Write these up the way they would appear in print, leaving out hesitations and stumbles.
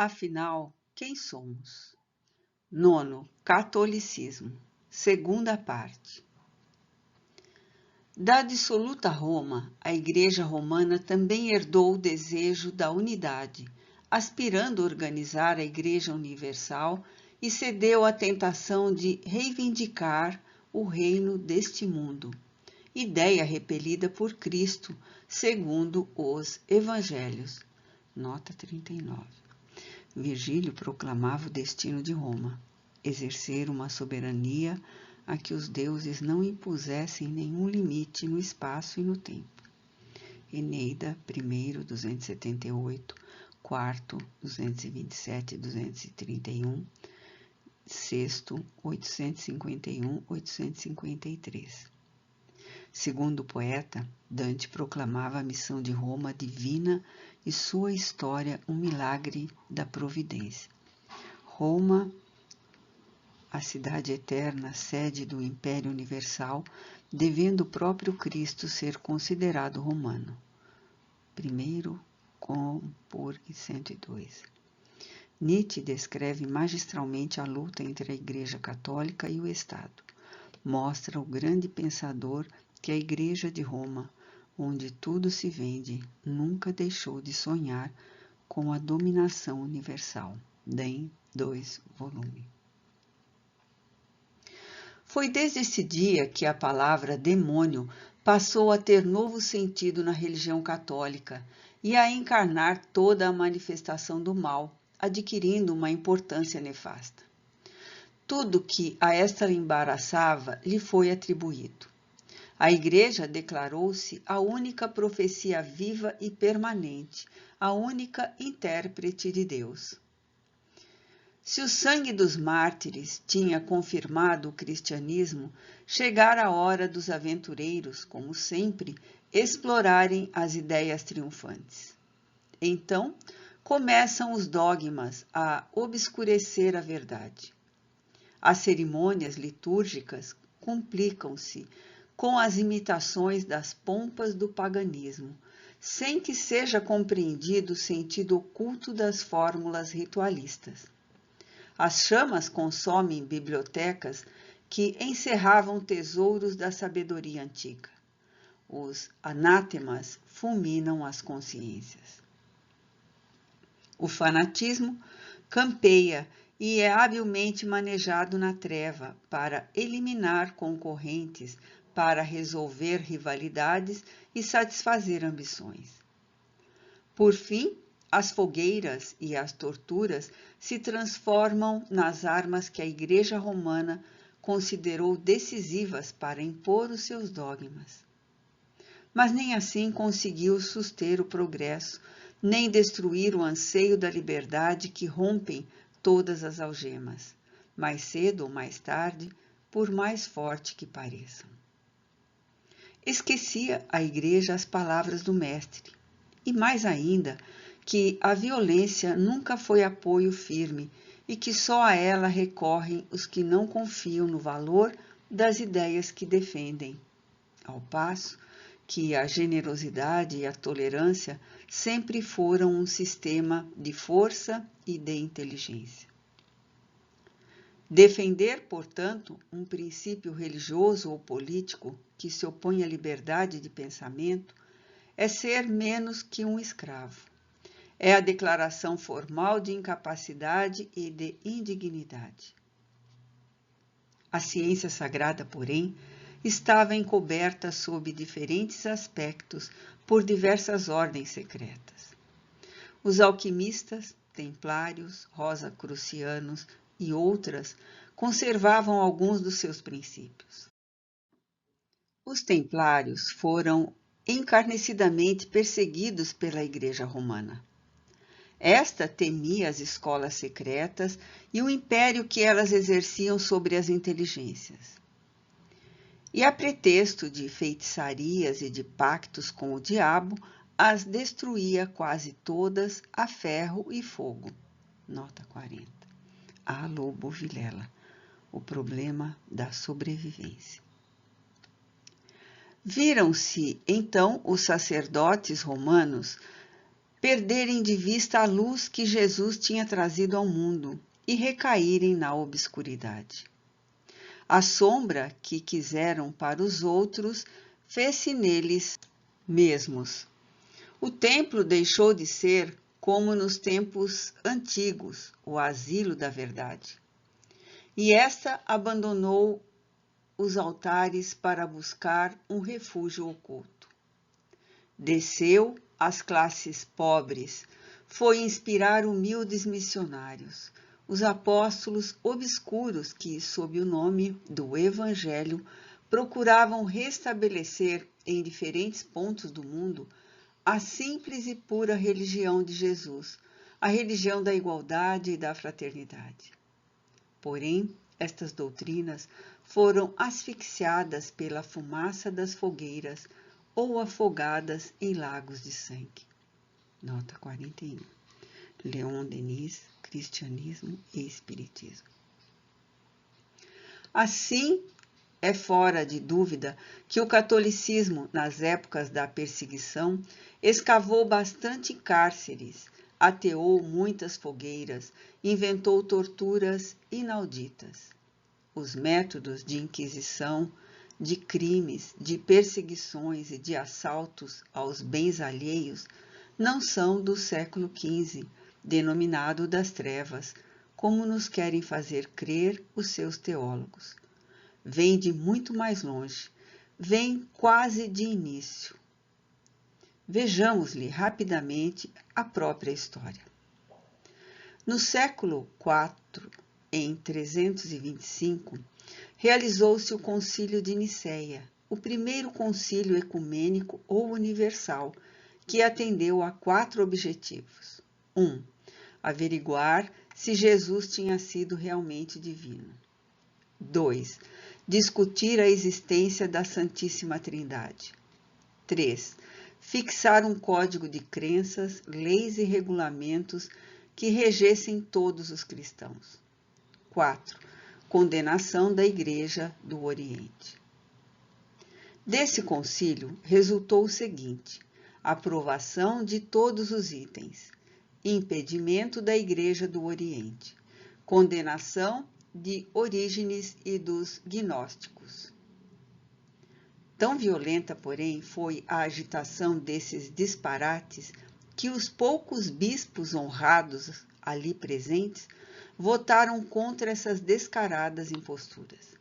Afinal, quem somos? Nono, Catolicismo. Segunda parte. Da dissoluta Roma, a Igreja Romana também herdou o desejo da unidade, aspirando a organizar a Igreja Universal e cedeu à tentação de reivindicar o reino deste mundo, ideia repelida por Cristo, segundo os Evangelhos. Nota 39. Virgílio proclamava o destino de Roma, exercer uma soberania a que os deuses não impusessem nenhum limite no espaço e no tempo. Eneida, 1º, 278, 4º, 227 e 231, 6º, 851, 853. Segundo o poeta, Dante proclamava a missão de Roma divina e sua história um milagre da providência. Roma, a cidade eterna, sede do Império Universal, devendo o próprio Cristo ser considerado romano. 1º Compur 102. Nietzsche descreve magistralmente a luta entre a Igreja Católica e o Estado. Mostra o grande pensador que a Igreja de Roma, onde tudo se vende, nunca deixou de sonhar com a dominação universal. DEM 2 volume. Foi desde esse dia que a palavra demônio passou a ter novo sentido na religião católica e a encarnar toda a manifestação do mal, adquirindo uma importância nefasta. Tudo que a esta embaraçava lhe foi atribuído. A Igreja declarou-se a única profecia viva e permanente, a única intérprete de Deus. Se o sangue dos mártires tinha confirmado o cristianismo, chegara a hora dos aventureiros, como sempre, explorarem as ideias triunfantes. Então, começam os dogmas a obscurecer a verdade. As cerimônias litúrgicas complicam-se com as imitações das pompas do paganismo, sem que seja compreendido o sentido oculto das fórmulas ritualistas. As chamas consomem bibliotecas que encerravam tesouros da sabedoria antiga. Os anátemas fulminam as consciências. O fanatismo campeia e é habilmente manejado na treva para eliminar concorrentes, para resolver rivalidades e satisfazer ambições. Por fim, as fogueiras e as torturas se transformam nas armas que a Igreja Romana considerou decisivas para impor os seus dogmas. Mas nem assim conseguiu suster o progresso, nem destruir o anseio da liberdade que rompem todas as algemas, mais cedo ou mais tarde, por mais forte que pareçam. Esquecia a Igreja as palavras do Mestre, e mais ainda, que a violência nunca foi apoio firme e que só a ela recorrem os que não confiam no valor das ideias que defendem, ao passo que a generosidade e a tolerância sempre foram um sistema de força e de inteligência. Defender, portanto, um princípio religioso ou político que se opõe à liberdade de pensamento é ser menos que um escravo. É a declaração formal de incapacidade e de indignidade. A ciência sagrada, porém, estava encoberta sob diferentes aspectos por diversas ordens secretas. Os alquimistas, templários, rosacrucianos e outras conservavam alguns dos seus princípios. Os templários foram encarnicidamente perseguidos pela Igreja Romana. Esta temia as escolas secretas e o império que elas exerciam sobre as inteligências. E a pretexto de feitiçarias e de pactos com o diabo, as destruía quase todas a ferro e fogo. Nota 40. A. Lobo Vilela. O problema da sobrevivência. Viram-se, então, os sacerdotes romanos perderem de vista a luz que Jesus tinha trazido ao mundo e recaírem na obscuridade. A sombra que quiseram para os outros fez-se neles mesmos. O templo deixou de ser, como nos tempos antigos, o asilo da verdade. E esta abandonou os altares para buscar um refúgio oculto. Desceu às classes pobres, foi inspirar humildes missionários, os apóstolos obscuros que, sob o nome do Evangelho, procuravam restabelecer em diferentes pontos do mundo a simples e pura religião de Jesus, a religião da igualdade e da fraternidade. Porém, estas doutrinas foram asfixiadas pela fumaça das fogueiras ou afogadas em lagos de sangue. Nota 41. Leon Denis, Cristianismo e Espiritismo. Assim, é fora de dúvida que o catolicismo, nas épocas da perseguição, escavou bastante cárceres, ateou muitas fogueiras, inventou torturas inauditas. Os métodos de inquisição, de crimes, de perseguições e de assaltos aos bens alheios não são do século XV, denominado das trevas, como nos querem fazer crer os seus teólogos. Vem de muito mais longe, vem quase de início. Vejamos-lhe rapidamente a própria história. No século IV, em 325, realizou-se o Concílio de Nicéia, o primeiro concílio ecumênico ou universal, que atendeu a 4 objetivos. 1. Averiguar se Jesus tinha sido realmente divino. 2. Discutir a existência da Santíssima Trindade. 3. Fixar um código de crenças, leis e regulamentos que regessem todos os cristãos. 4. Condenação da Igreja do Oriente. Desse concílio resultou o seguinte: aprovação de todos os itens, impedimento da Igreja do Oriente, condenação de Orígenes e dos gnósticos. Tão violenta, porém, foi a agitação desses disparates que os poucos bispos honrados ali presentes votaram contra essas descaradas imposturas.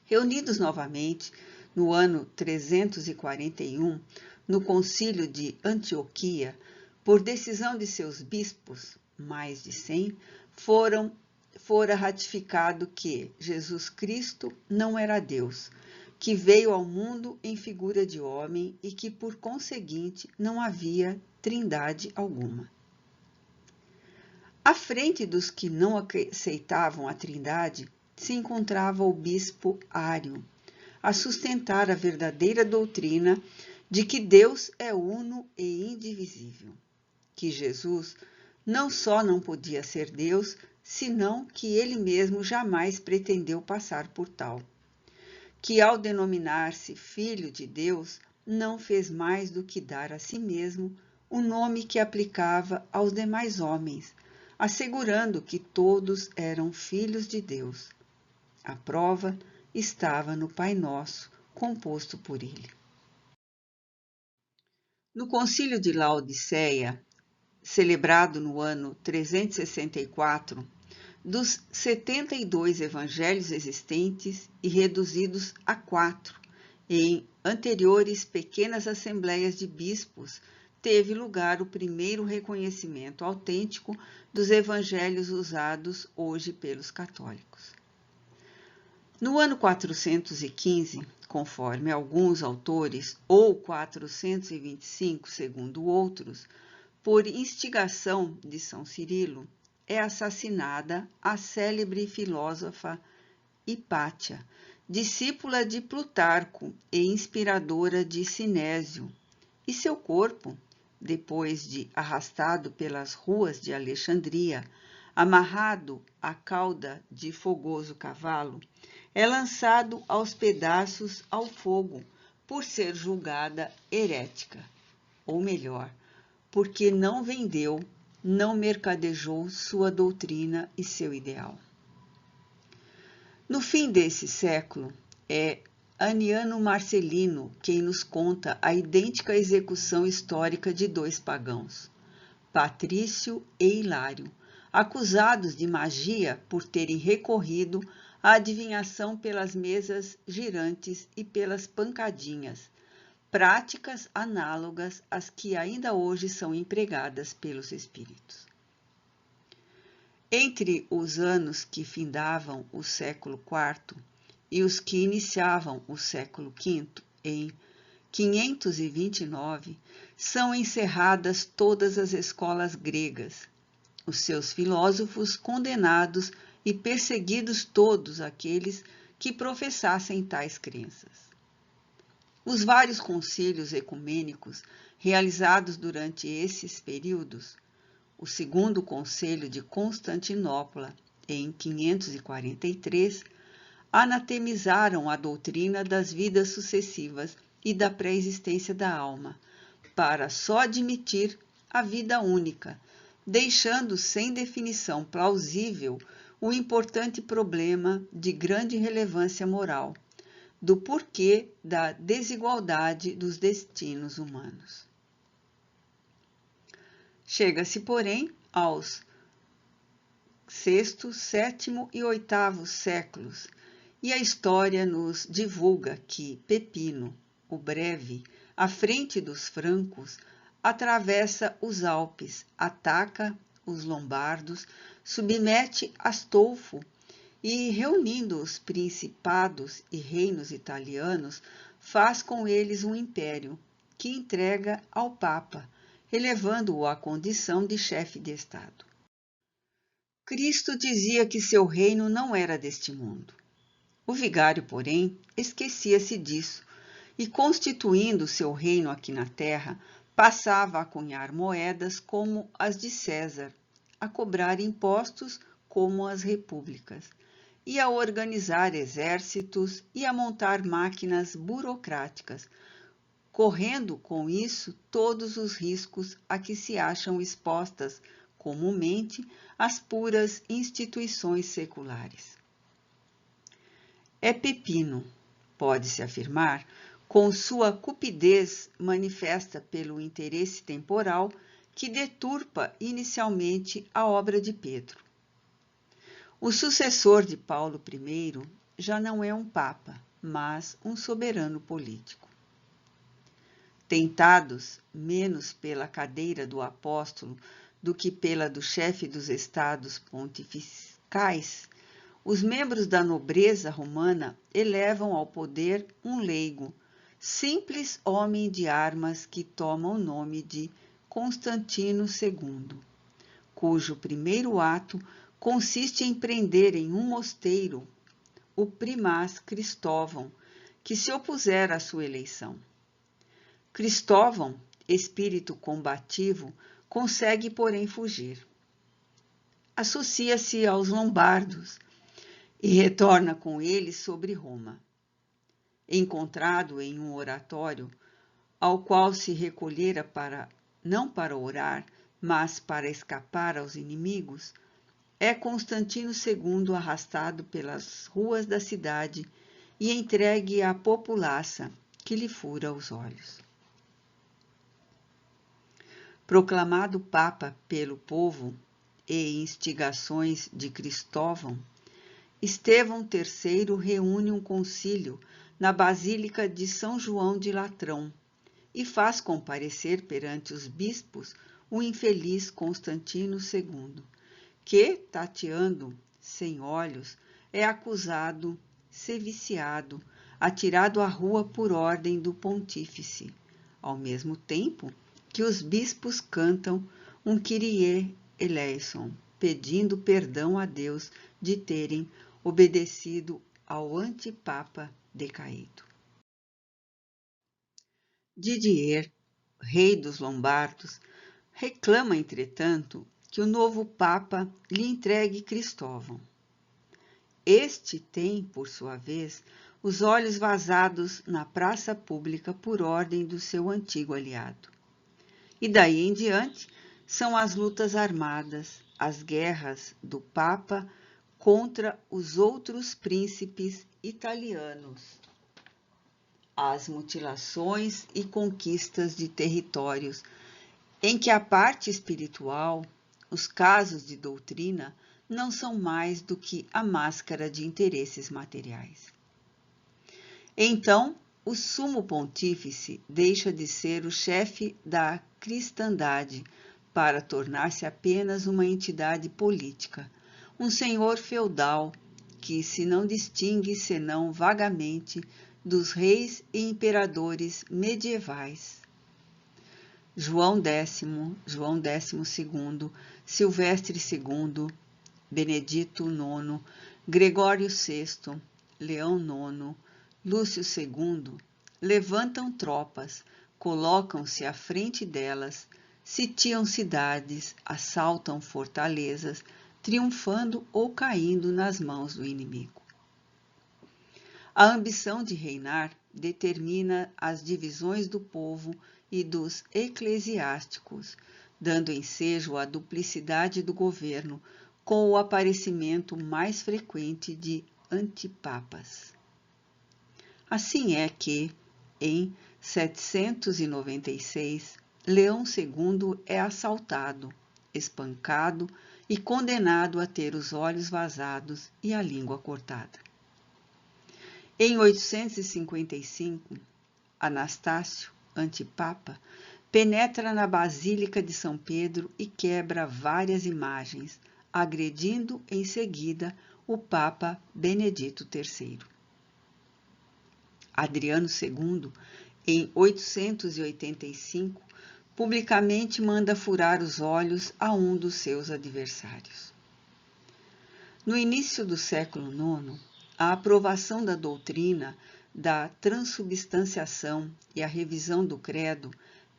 Reunidos novamente, no ano 341, no Concílio de Antioquia, por decisão de seus bispos, mais de 100, fora ratificado que Jesus Cristo não era Deus, que veio ao mundo em figura de homem e que, por conseguinte, não havia trindade alguma. À frente dos que não aceitavam a trindade, se encontrava o bispo Ário, a sustentar a verdadeira doutrina de que Deus é uno e indivisível, que Jesus não só não podia ser Deus, senão que ele mesmo jamais pretendeu passar por tal, que ao denominar-se Filho de Deus, não fez mais do que dar a si mesmo o nome que aplicava aos demais homens, assegurando que todos eram filhos de Deus. A prova estava no Pai Nosso, composto por ele. No Concílio de Laodiceia, celebrado no ano 364, dos 72 evangelhos existentes e reduzidos a 4, em anteriores pequenas assembleias de bispos, teve lugar o primeiro reconhecimento autêntico dos evangelhos usados hoje pelos católicos. No ano 415, conforme alguns autores, ou 425, segundo outros, por instigação de São Cirilo, é assassinada a célebre filósofa Hipátia, discípula de Plutarco e inspiradora de Sinésio, e seu corpo, depois de arrastado pelas ruas de Alexandria, amarrado à cauda de fogoso cavalo, é lançado aos pedaços ao fogo por ser julgada herética, ou melhor, porque não vendeu, não mercadejou sua doutrina e seu ideal. No fim desse século, é Aniano Marcelino quem nos conta a idêntica execução histórica de dois pagãos, Patrício e Hilário, acusados de magia por terem recorrido à adivinhação pelas mesas girantes e pelas pancadinhas, práticas análogas às que ainda hoje são empregadas pelos espíritos. Entre os anos que findavam o século IV e os que iniciavam o século V, em 529, são encerradas todas as escolas gregas, os seus filósofos condenados e perseguidos todos aqueles que professassem tais crenças. Os vários concílios ecumênicos realizados durante esses períodos, o segundo Concílio de Constantinopla, em 543, anatemizaram a doutrina das vidas sucessivas e da pré-existência da alma, para só admitir a vida única, deixando sem definição plausível o importante problema de grande relevância moral, do porquê da desigualdade dos destinos humanos. Chega-se, porém, aos VI, VII e VIII séculos, e a história nos divulga que Pepino, o Breve, à frente dos francos, atravessa os Alpes, ataca os lombardos, submete Astolfo e, reunindo os principados e reinos italianos, faz com eles um império, que entrega ao Papa, elevando-o à condição de chefe de Estado. Cristo dizia que seu reino não era deste mundo. O vigário, porém, esquecia-se disso e, constituindo seu reino aqui na terra, passava a cunhar moedas como as de César, a cobrar impostos como as repúblicas, e a organizar exércitos e a montar máquinas burocráticas, correndo com isso todos os riscos a que se acham expostas comumente as puras instituições seculares. É Pepino, pode-se afirmar, com sua cupidez manifesta pelo interesse temporal, que deturpa inicialmente a obra de Pedro. O sucessor de Paulo I já não é um papa, mas um soberano político. Tentados menos pela cadeira do apóstolo do que pela do chefe dos estados pontificais, os membros da nobreza romana elevam ao poder um leigo, simples homem de armas que toma o nome de Constantino II, cujo primeiro ato consiste em prender em um mosteiro o primaz Cristóvão, que se opusera à sua eleição. Cristóvão, espírito combativo, consegue, porém, fugir. Associa-se aos lombardos e retorna com eles sobre Roma. Encontrado em um oratório, ao qual se recolhera não para orar, mas para escapar aos inimigos, é Constantino II arrastado pelas ruas da cidade e entregue à populaça, que lhe fura os olhos. Proclamado Papa pelo povo e instigações de Cristóvão, Estevão III reúne um concílio na Basílica de São João de Latrão e faz comparecer perante os bispos o infeliz Constantino II, que, tateando sem olhos, é acusado, seviciado, atirado à rua por ordem do pontífice, ao mesmo tempo que os bispos cantam um Kyrie eleison, pedindo perdão a Deus de terem obedecido ao antipapa decaído. Didier, rei dos Lombardos, reclama, entretanto, que o novo papa lhe entregue Cristóvão. Este tem, por sua vez, os olhos vazados na praça pública por ordem do seu antigo aliado. E daí em diante são as lutas armadas, as guerras do Papa contra os outros príncipes italianos, as mutilações e conquistas de territórios, em que a parte espiritual, os casos de doutrina, não são mais do que a máscara de interesses materiais. Então, o sumo pontífice deixa de ser o chefe da cristandade para tornar-se apenas uma entidade política, um senhor feudal que se não distingue senão vagamente dos reis e imperadores medievais. João X, João XII, Silvestre II, Benedito IX, Gregório VI, Leão IX, Lúcio II, levantam tropas, colocam-se à frente delas, sitiam cidades, assaltam fortalezas, triunfando ou caindo nas mãos do inimigo. A ambição de reinar determina as divisões do povo e dos eclesiásticos, dando ensejo à duplicidade do governo, com o aparecimento mais frequente de antipapas. Assim é que, em 796, Leão II é assaltado, espancado e condenado a ter os olhos vazados e a língua cortada. Em 855, Anastácio, antipapa, penetra na Basílica de São Pedro e quebra várias imagens, agredindo em seguida o Papa Benedito III. Adriano II, em 885, publicamente manda furar os olhos a um dos seus adversários. No início do século IX, a aprovação da doutrina da transubstanciação e a revisão do credo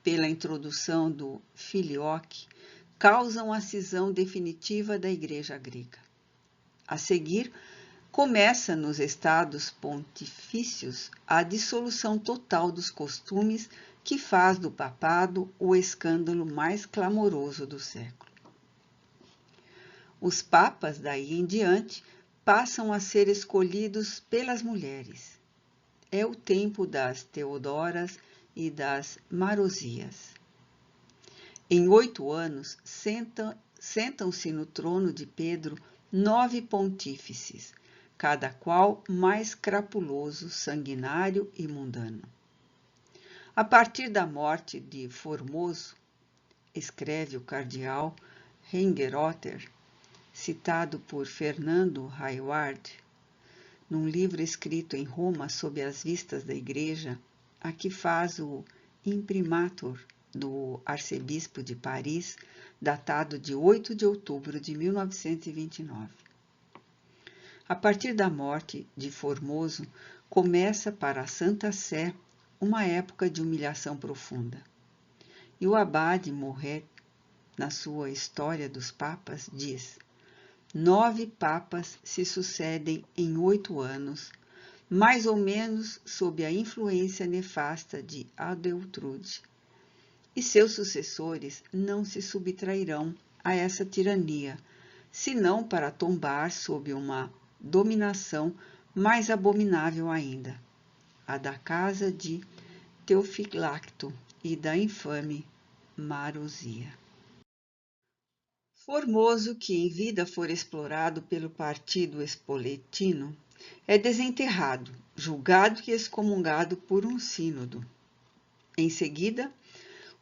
pela introdução do filioque causam a cisão definitiva da Igreja grega. A seguir, começa nos estados pontifícios a dissolução total dos costumes que faz do papado o escândalo mais clamoroso do século. Os papas, daí em diante, passam a ser escolhidos pelas mulheres. É o tempo das Teodoras e das Marosias. Em 8 anos, sentam-se no trono de Pedro 9 pontífices, cada qual mais crapuloso, sanguinário e mundano. A partir da morte de Formoso, escreve o cardeal Rengerotter, citado por Fernando Hayward, num livro escrito em Roma sob as vistas da Igreja, a que faz o imprimatur do arcebispo de Paris, datado de 8 de outubro de 1929. A partir da morte de Formoso, começa para a Santa Sé uma época de humilhação profunda. E o abade Morret, na sua História dos Papas, diz: 9 papas se sucedem em 8 anos, mais ou menos sob a influência nefasta de Adeltrude, e seus sucessores não se subtrairão a essa tirania, senão para tombar sob uma dominação mais abominável ainda, a da casa de Teofilacto e da infame Marosia. Formoso, que em vida for explorado pelo partido espoletino, é desenterrado, julgado e excomungado por um sínodo. Em seguida,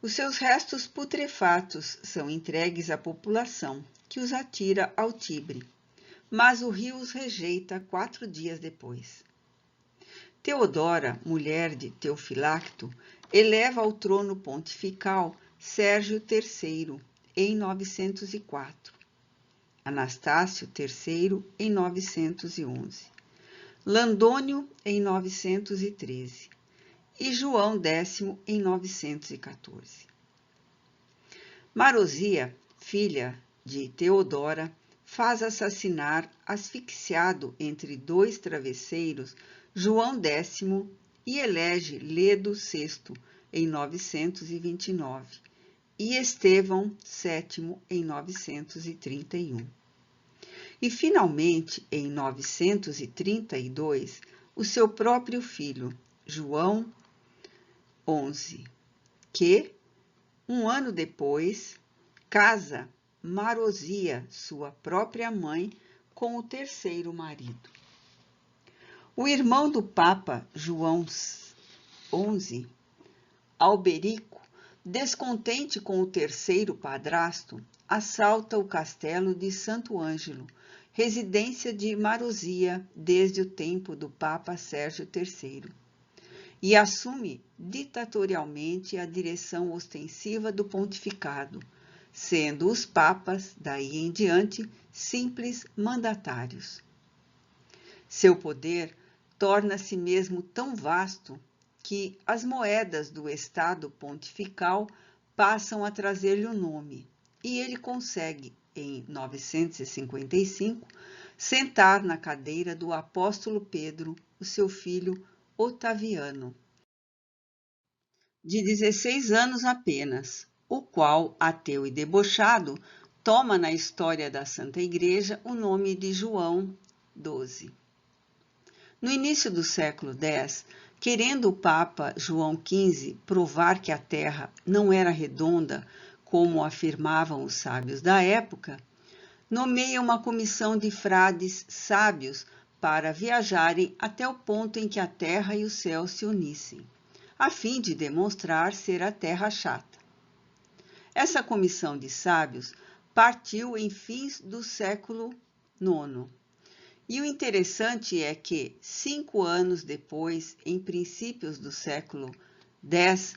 os seus restos putrefatos são entregues à população, que os atira ao Tibre, mas o rio os rejeita 4 dias depois. Teodora, mulher de Teofilacto, eleva ao trono pontifical Sérgio III, em 904, Anastácio III, em 911, Landônio, em 913, e João X, em 914. Marosia, filha de Teodora, faz assassinar, asfixiado entre 2 travesseiros, João X e elege Ledo VI, em 929, e Estevão VII em 931. E, finalmente, em 932, o seu próprio filho, João XI, que, um ano depois, casa Marozia, sua própria mãe, com o terceiro marido. O irmão do Papa João XI, Alberico, descontente com o terceiro padrasto, assalta o castelo de Santo Ângelo, residência de Marozia desde o tempo do Papa Sérgio III, e assume ditatorialmente a direção ostensiva do pontificado, sendo os papas, daí em diante, simples mandatários. Seu poder torna-se mesmo tão vasto que as moedas do Estado pontifical passam a trazer-lhe o nome, e ele consegue, em 955, sentar na cadeira do apóstolo Pedro, o seu filho Otaviano, de 16 anos apenas, o qual, ateu e debochado, toma na história da Santa Igreja o nome de João XII. No início do século X, querendo o Papa João XV provar que a Terra não era redonda, como afirmavam os sábios da época, nomeia uma comissão de frades sábios para viajarem até o ponto em que a Terra e o céu se unissem, a fim de demonstrar ser a Terra chata. Essa comissão de sábios partiu em fins do século IX. E o interessante é que, 5 anos depois, em princípios do século X,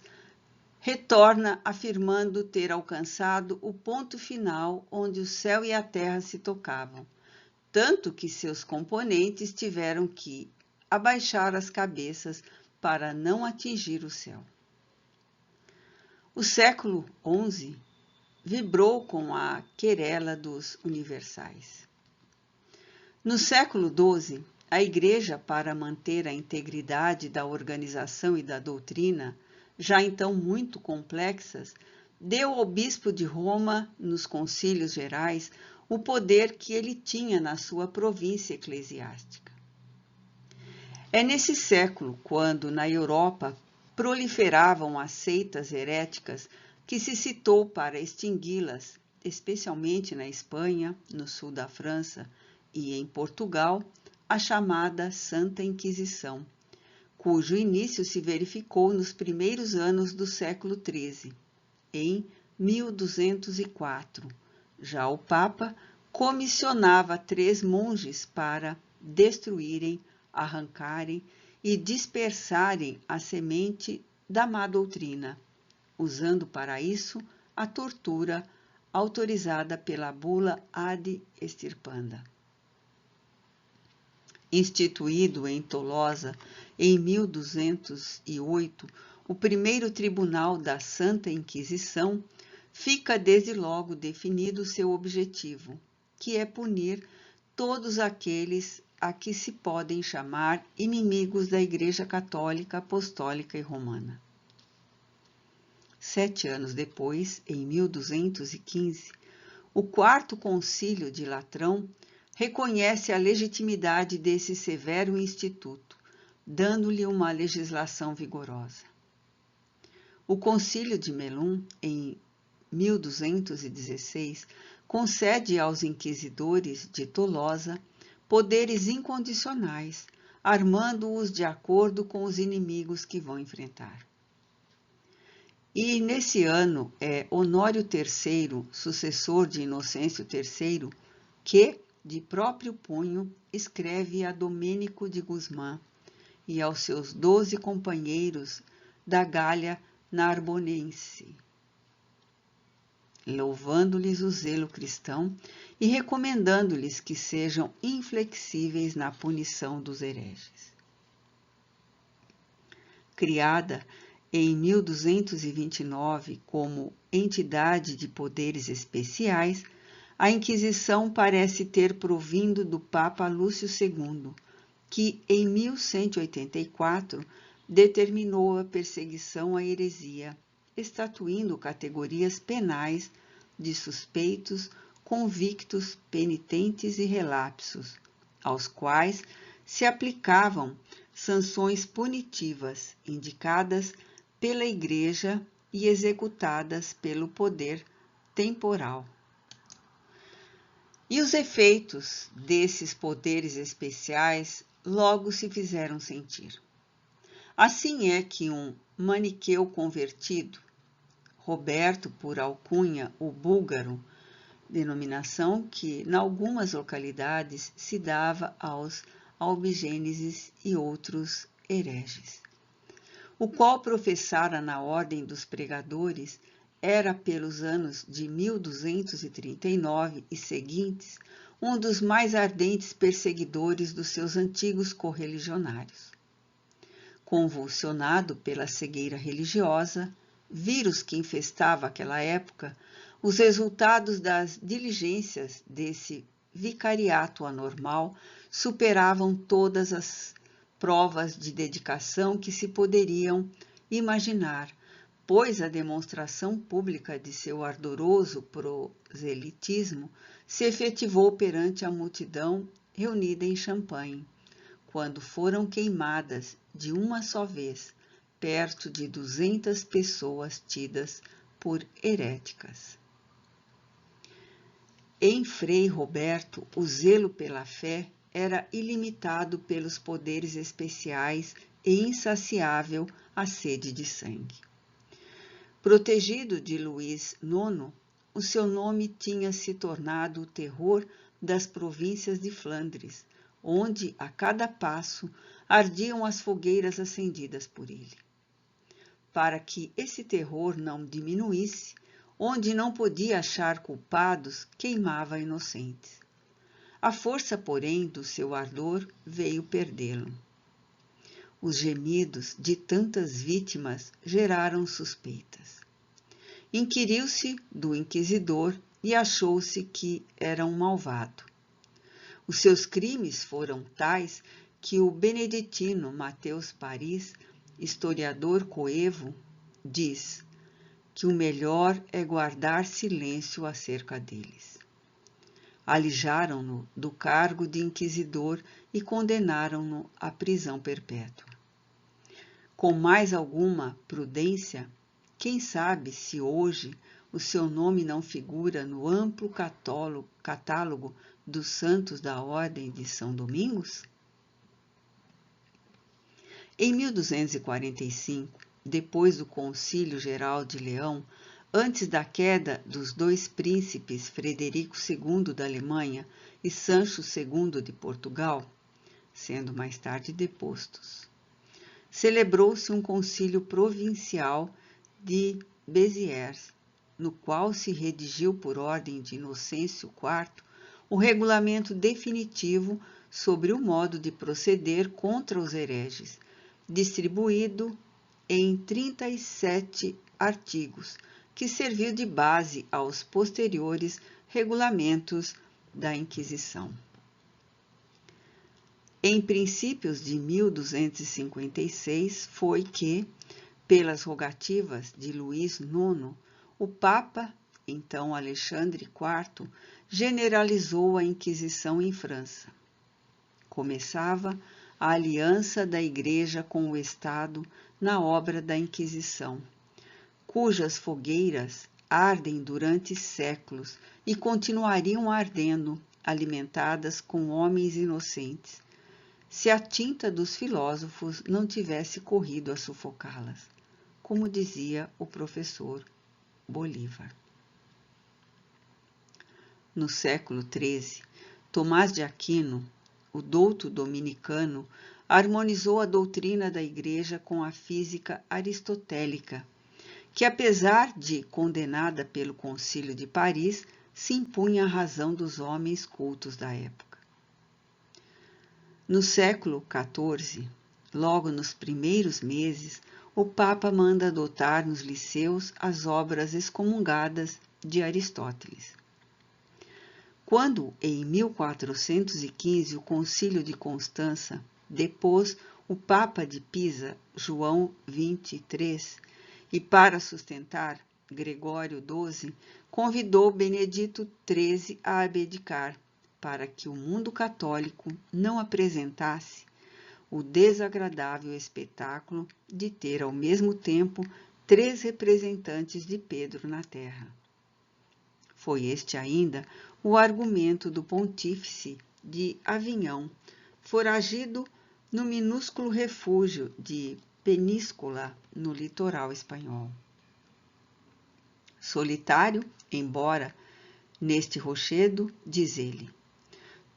retorna afirmando ter alcançado o ponto final onde o céu e a terra se tocavam, tanto que seus componentes tiveram que abaixar as cabeças para não atingir o céu. O século XI vibrou com a querela dos universais. No século XII, a Igreja, para manter a integridade da organização e da doutrina, já então muito complexas, deu ao bispo de Roma, nos concílios gerais, o poder que ele tinha na sua província eclesiástica. É nesse século, quando na Europa proliferavam as seitas heréticas, que se citou para extingui-las, especialmente na Espanha, no sul da França, e em Portugal, a chamada Santa Inquisição, cujo início se verificou nos primeiros anos do século XIII, em 1204. Já o Papa comissionava 3 monges para destruírem, arrancarem e dispersarem a semente da má doutrina, usando para isso a tortura autorizada pela bula Ad Extirpanda. Instituído em Tolosa em 1208, o primeiro tribunal da Santa Inquisição, fica desde logo definido seu objetivo, que é punir todos aqueles a que se podem chamar inimigos da Igreja Católica, Apostólica e Romana. 7 anos depois, em 1215, o Quarto Concílio de Latrão reconhece a legitimidade desse severo instituto, dando-lhe uma legislação vigorosa. O Concílio de Melun, em 1216, concede aos inquisidores de Tolosa poderes incondicionais, armando-os de acordo com os inimigos que vão enfrentar. E nesse ano é Honório III, sucessor de Inocêncio III, que, de próprio punho, escreve a Domênico de Guzmán e aos seus 12 companheiros da Gália Narbonense, louvando-lhes o zelo cristão e recomendando-lhes que sejam inflexíveis na punição dos hereges. Criada em 1229 como entidade de poderes especiais, a Inquisição parece ter provindo do Papa Lúcio II, que, em 1184, determinou a perseguição à heresia estatuindo categorias penais de suspeitos, convictos, penitentes e relapsos, aos quais se aplicavam sanções punitivas indicadas pela Igreja e executadas pelo poder temporal. E os efeitos desses poderes especiais logo se fizeram sentir. Assim é que um maniqueu convertido, Roberto por alcunha o Búlgaro, denominação que, em algumas localidades, se dava aos albigêneses e outros hereges, o qual professara na ordem dos pregadores, era pelos anos de 1239 e seguintes um dos mais ardentes perseguidores dos seus antigos correligionários. Convulsionado pela cegueira religiosa, vírus que infestava aquela época, os resultados das diligências desse vicariato anormal superavam todas as provas de dedicação que se poderiam imaginar, pois a demonstração pública de seu ardoroso proselitismo se efetivou perante a multidão reunida em Champagne, quando foram queimadas de uma só vez perto de 200 pessoas tidas por heréticas. Em Frei Roberto, o zelo pela fé era ilimitado pelos poderes especiais e insaciável a sede de sangue. Protegido de Luís IX, o seu nome tinha se tornado o terror das províncias de Flandres, onde, a cada passo, ardiam as fogueiras acendidas por ele. Para que esse terror não diminuísse, onde não podia achar culpados, queimava inocentes. A força, porém, do seu ardor veio perdê-lo. Os gemidos de tantas vítimas geraram suspeitas. Inquiriu-se do inquisidor e achou-se que era um malvado. Os seus crimes foram tais que o beneditino Mateus Paris, historiador coevo, diz que o melhor é guardar silêncio acerca deles. Alijaram-no do cargo de inquisidor e condenaram-no à prisão perpétua. Com mais alguma prudência, quem sabe se hoje o seu nome não figura no amplo catálogo dos santos da Ordem de São Domingos? Em 1245, depois do Concílio Geral de Leão, antes da queda dos dois príncipes Frederico II da Alemanha e Sancho II de Portugal, sendo mais tarde depostos, celebrou-se um concílio provincial de Béziers, no qual se redigiu por ordem de Inocêncio IV o regulamento definitivo sobre o modo de proceder contra os hereges, distribuído em 37 artigos, que serviu de base aos posteriores regulamentos da Inquisição. Em princípios de 1256 foi que, pelas rogativas de Luís IX, o Papa, então Alexandre IV, generalizou a Inquisição em França. Começava a aliança da Igreja com o Estado na obra da Inquisição, cujas fogueiras ardem durante séculos e continuariam ardendo, alimentadas com homens inocentes, se a tinta dos filósofos não tivesse corrido a sufocá-las, como dizia o professor Bolívar. No século XIII, Tomás de Aquino, o douto dominicano, harmonizou a doutrina da Igreja com a física aristotélica, que, apesar de condenada pelo Concílio de Paris, se impunha à razão dos homens cultos da época. No século XIV, logo nos primeiros meses, o Papa manda adotar nos liceus as obras excomungadas de Aristóteles. Quando, em 1415, o Concílio de Constança depôs o Papa de Pisa, João XXIII, e para sustentar Gregório XII, convidou Benedito XIII a abdicar, para que o mundo católico não apresentasse o desagradável espetáculo de ter ao mesmo tempo 3 representantes de Pedro na terra. Foi este ainda o argumento do pontífice de Avignon, foragido no minúsculo refúgio de Peníscola, no litoral espanhol. Solitário, embora neste rochedo, diz ele,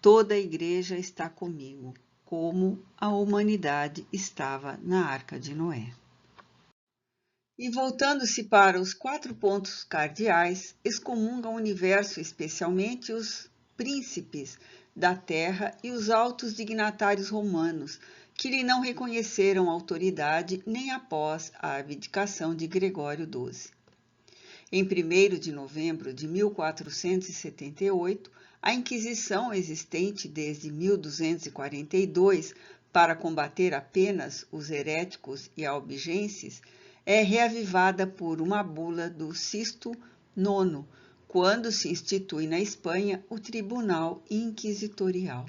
toda a igreja está comigo, como a humanidade estava na Arca de Noé. E voltando-se para os 4 pontos cardeais, excomunga o universo, especialmente os príncipes da terra e os altos dignatários romanos, que lhe não reconheceram autoridade nem após a abdicação de Gregório XII. Em 1º de novembro de 1478, a Inquisição existente desde 1242 para combater apenas os heréticos e albigenses é reavivada por uma bula do Sisto IX, quando se institui na Espanha o Tribunal Inquisitorial.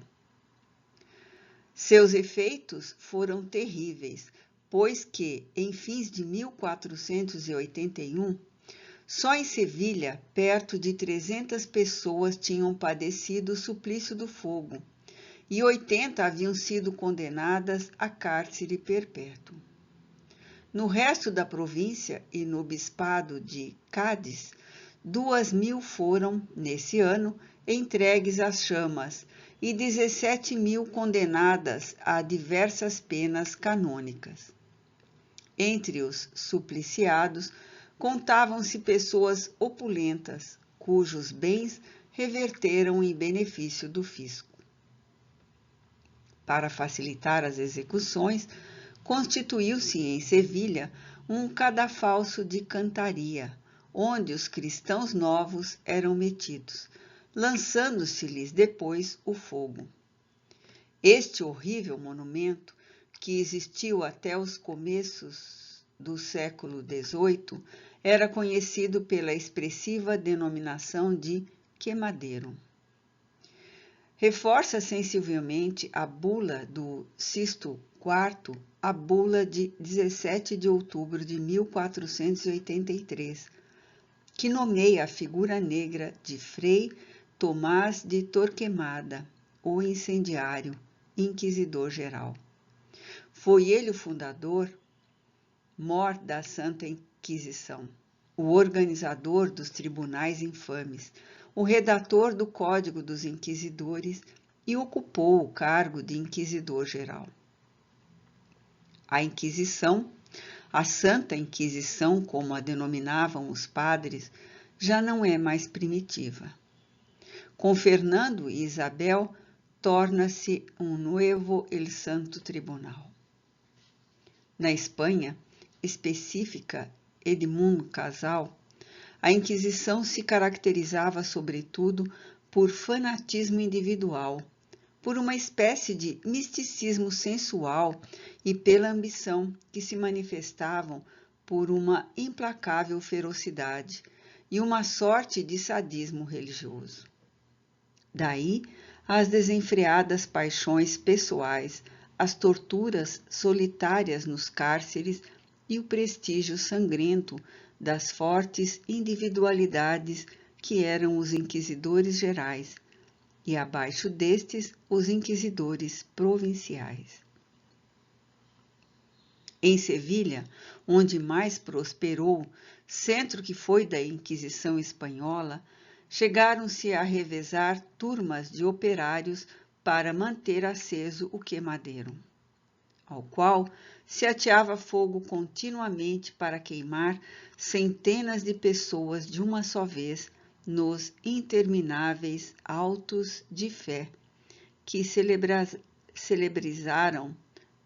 Seus efeitos foram terríveis, pois que, em fins de 1481, só em Sevilha, perto de 300 pessoas tinham padecido o suplício do fogo e 80 haviam sido condenadas a cárcere perpétuo. No resto da província e no bispado de Cádiz, 2.000 foram, nesse ano, entregues às chamas e 17.000 condenadas a diversas penas canônicas. Entre os supliciados, contavam-se pessoas opulentas, cujos bens reverteram em benefício do fisco. Para facilitar as execuções, constituiu-se em Sevilha um cadafalso de cantaria, onde os cristãos novos eram metidos, lançando-se-lhes depois o fogo. Este horrível monumento, que existiu até os começos do século XVIII, era conhecido pela expressiva denominação de queimadeiro. Reforça sensivelmente a bula do Sisto IV, a bula de 17 de outubro de 1483, que nomeia a figura negra de Frei Tomás de Torquemada, o incendiário, inquisidor-geral. Foi ele o fundador, mor da Santa Inquisição, o organizador dos tribunais infames, o redator do Código dos Inquisidores e ocupou o cargo de inquisidor-geral. A Inquisição, a Santa Inquisição, como a denominavam os padres, já não é mais primitiva. Com Fernando e Isabel, torna-se um novo el Santo Tribunal. Na Espanha, específica Edmundo Casal, a Inquisição se caracterizava sobretudo por fanatismo individual, por uma espécie de misticismo sensual e pela ambição que se manifestavam por uma implacável ferocidade e uma sorte de sadismo religioso. Daí as desenfreadas paixões pessoais, as torturas solitárias nos cárceres e o prestígio sangrento das fortes individualidades que eram os inquisidores gerais, e abaixo destes os inquisidores provinciais. Em Sevilha, onde mais prosperou, centro que foi da Inquisição espanhola, chegaram-se a revezar turmas de operários para manter aceso o queimadeiro, ao qual se ateava fogo continuamente para queimar centenas de pessoas de uma só vez nos intermináveis autos de fé que celebrizaram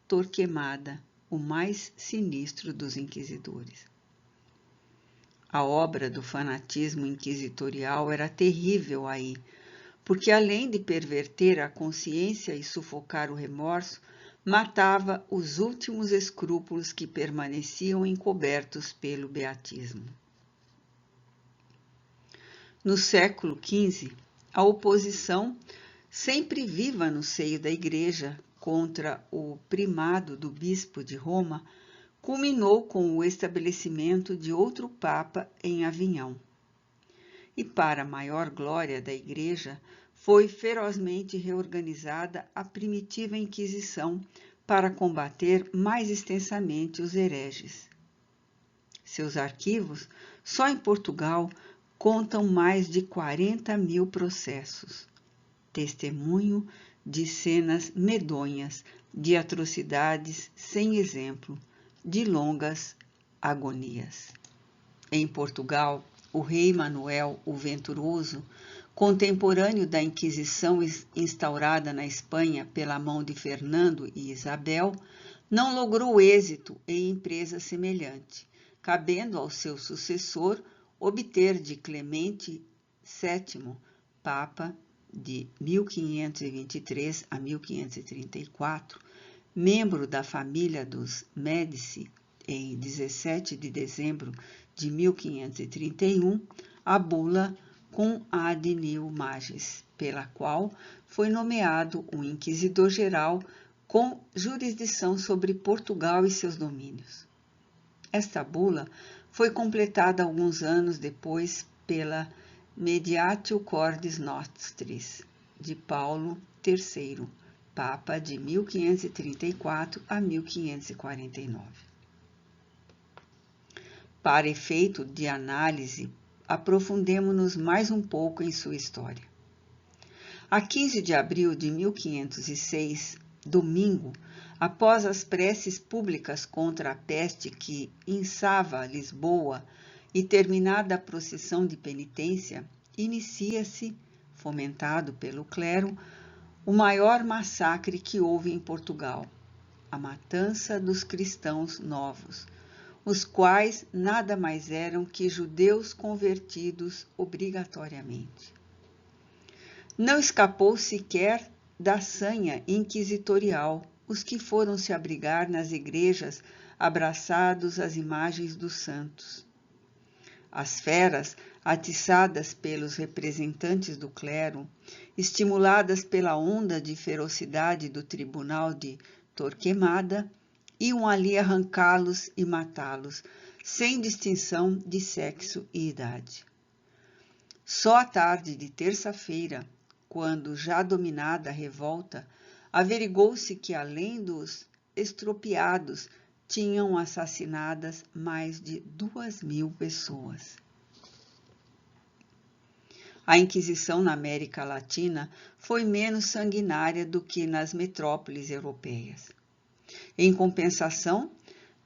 Torquemada, o mais sinistro dos inquisidores. A obra do fanatismo inquisitorial era terrível aí, porque além de perverter a consciência e sufocar o remorso, matava os últimos escrúpulos que permaneciam encobertos pelo beatismo. No século XV, a oposição, sempre viva no seio da Igreja contra o primado do bispo de Roma, culminou com o estabelecimento de outro Papa em Avignon. E, para maior glória da Igreja, foi ferozmente reorganizada a primitiva Inquisição para combater mais extensamente os hereges. Seus arquivos, só em Portugal, contam mais de 40.000 processos, testemunho de cenas medonhas, de atrocidades sem exemplo, de longas agonias. Em Portugal, o rei Manuel o Venturoso, contemporâneo da Inquisição instaurada na Espanha pela mão de Fernando e Isabel, não logrou êxito em empresa semelhante, cabendo ao seu sucessor obter de Clemente VII, Papa de 1523 a 1534, membro da família dos Médici, em 17 de dezembro de 1531, a bula Cum ad neu magis, pela qual foi nomeado um inquisidor-geral com jurisdição sobre Portugal e seus domínios. Esta bula foi completada alguns anos depois pela Mediatio Cordis Nostris, de Paulo III, Papa de 1534 a 1549. Para efeito de análise, aprofundemo-nos mais um pouco em sua história. A 15 de abril de 1506, domingo, após as preces públicas contra a peste que inçava Lisboa e terminada a procissão de penitência, inicia-se, fomentado pelo clero, o maior massacre que houve em Portugal, a matança dos cristãos novos, os quais nada mais eram que judeus convertidos obrigatoriamente. Não escapou sequer da sanha inquisitorial os que foram se abrigar nas igrejas abraçados às imagens dos santos. As feras, atiçadas pelos representantes do clero, estimuladas pela onda de ferocidade do tribunal de Torquemada, iam ali arrancá-los e matá-los, sem distinção de sexo e idade. Só à tarde de terça-feira, quando já dominada a revolta, averigou-se que, além dos estropiados, tinham assassinadas mais de 2.000 pessoas. A Inquisição na América Latina foi menos sanguinária do que nas metrópoles europeias. Em compensação,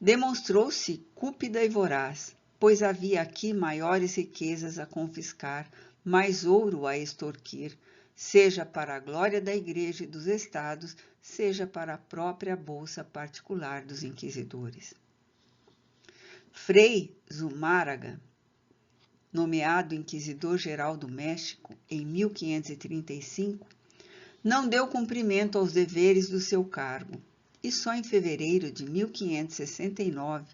demonstrou-se cúpida e voraz, pois havia aqui maiores riquezas a confiscar, mais ouro a extorquir, seja para a glória da Igreja e dos Estados, seja para a própria bolsa particular dos inquisidores. Frei Zumárraga, nomeado Inquisidor-Geral do México em 1535, não deu cumprimento aos deveres do seu cargo, e só em fevereiro de 1569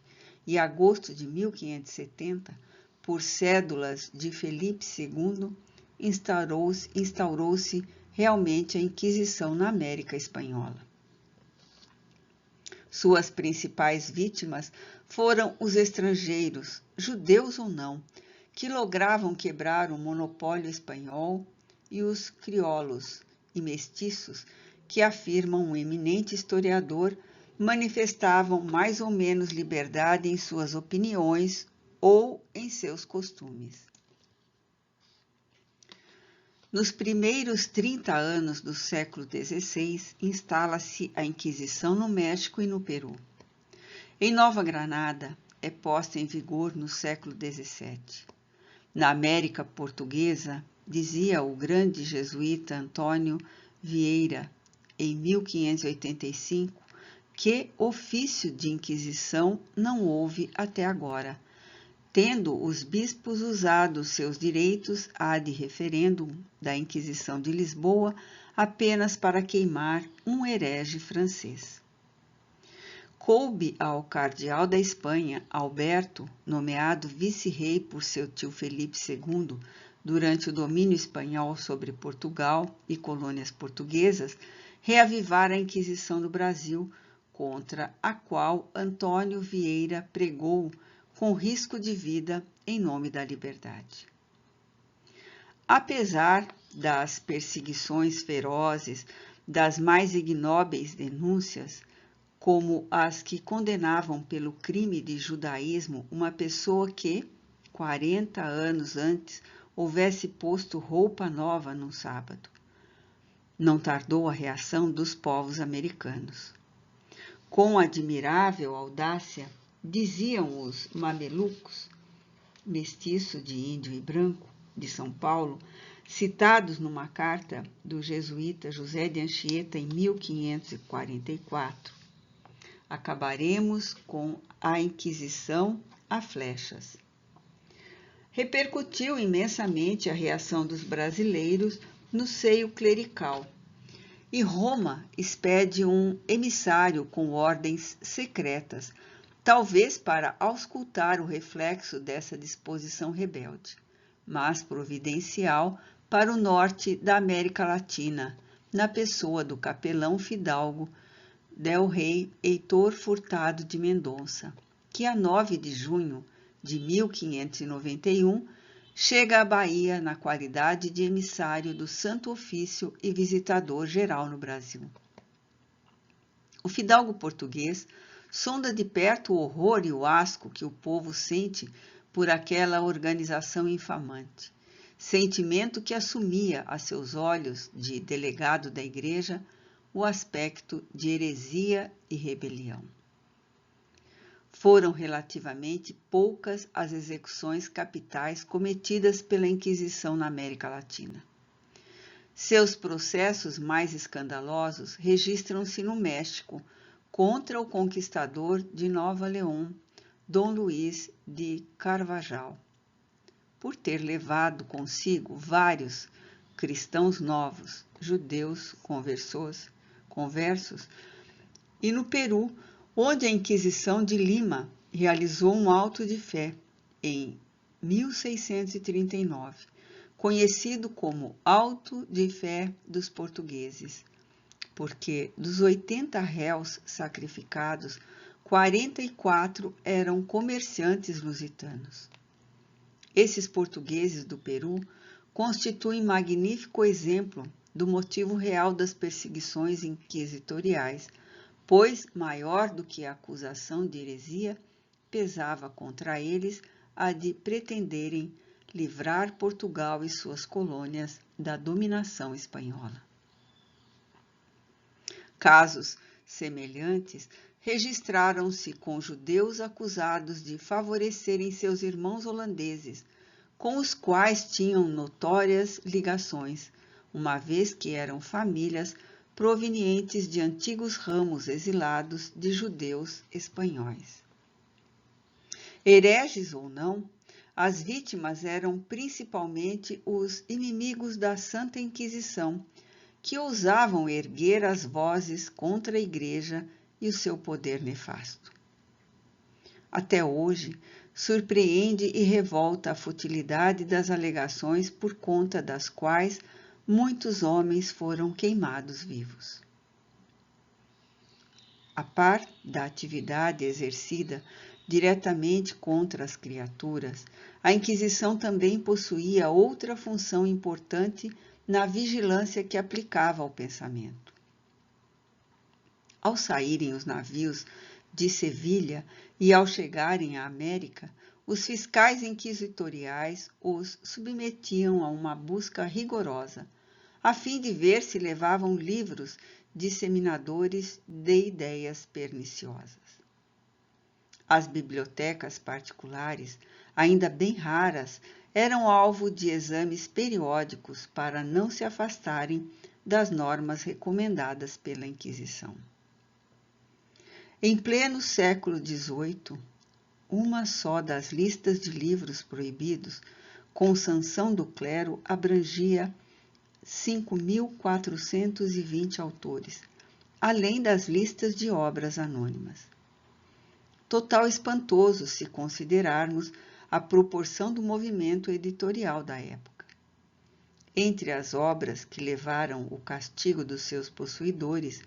e agosto de 1570, por cédulas de Felipe II, instaurou-se realmente a Inquisição na América Espanhola. Suas principais vítimas foram os estrangeiros, judeus ou não, que logravam quebrar o monopólio espanhol, e os crioulos e mestiços, que, afirma um eminente historiador, manifestavam mais ou menos liberdade em suas opiniões ou em seus costumes. Nos primeiros 30 anos do século XVI, instala-se a Inquisição no México e no Peru. Em Nova Granada, é posta em vigor no século XVII. Na América Portuguesa, dizia o grande jesuíta Antônio Vieira, em 1585, que ofício de inquisição não houve até agora, tendo os bispos usado seus direitos ad referendum da Inquisição de Lisboa apenas para queimar um herege francês. Coube ao cardeal da Espanha, Alberto, nomeado vice-rei por seu tio Felipe II durante o domínio espanhol sobre Portugal e colônias portuguesas, reavivar a Inquisição do Brasil, contra a qual Antônio Vieira pregou com risco de vida em nome da liberdade. Apesar das perseguições ferozes, das mais ignóbeis denúncias, como as que condenavam pelo crime de judaísmo uma pessoa que, 40 anos antes, houvesse posto roupa nova num sábado. Não tardou a reação dos povos americanos. Com admirável audácia, diziam os mamelucos, mestiço de índio e branco, de São Paulo, citados numa carta do jesuíta José de Anchieta em 1544. Acabaremos com a Inquisição a flechas. Repercutiu imensamente a reação dos brasileiros no seio clerical, e Roma expede um emissário com ordens secretas, talvez para auscultar o reflexo dessa disposição rebelde, mas providencial para o norte da América Latina, na pessoa do capelão fidalgo del Rei Heitor Furtado de Mendonça, que a 9 de junho de 1591 chega à Bahia na qualidade de emissário do Santo Ofício e visitador geral no Brasil. O fidalgo português sonda de perto o horror e o asco que o povo sente por aquela organização infamante, sentimento que assumia a seus olhos de delegado da Igreja o aspecto de heresia e rebelião. Foram relativamente poucas as execuções capitais cometidas pela Inquisição na América Latina. Seus processos mais escandalosos registram-se no México contra o conquistador de Nova León, Dom Luís de Carvajal, por ter levado consigo vários cristãos novos, judeus conversos, e no Peru, onde a Inquisição de Lima realizou um auto de fé em 1639, conhecido como Auto de Fé dos Portugueses, porque dos 80 réus sacrificados, 44 eram comerciantes lusitanos. Esses portugueses do Peru constituem magnífico exemplo do motivo real das perseguições inquisitoriais, pois, maior do que a acusação de heresia, pesava contra eles a de pretenderem livrar Portugal e suas colônias da dominação espanhola. Casos semelhantes registraram-se com judeus acusados de favorecerem seus irmãos holandeses, com os quais tinham notórias ligações, uma vez que eram famílias provenientes de antigos ramos exilados de judeus espanhóis. Hereges ou não, as vítimas eram principalmente os inimigos da Santa Inquisição, que ousavam erguer as vozes contra a Igreja e o seu poder nefasto. Até hoje, surpreende e revolta a futilidade das alegações por conta das quais muitos homens foram queimados vivos. A par da atividade exercida diretamente contra as criaturas, a Inquisição também possuía outra função importante na vigilância que aplicava ao pensamento. Ao saírem os navios de Sevilha e ao chegarem à América, os fiscais inquisitoriais os submetiam a uma busca rigorosa, a fim de ver se levavam livros disseminadores de ideias perniciosas. As bibliotecas particulares, ainda bem raras, eram alvo de exames periódicos para não se afastarem das normas recomendadas pela Inquisição. Em pleno século XVIII, uma só das listas de livros proibidos, com sanção do clero, abrangia 5.420 autores, além das listas de obras anônimas. total espantoso se considerarmos a proporção do movimento editorial da época. Entre as obras que levaram o castigo dos seus possuidores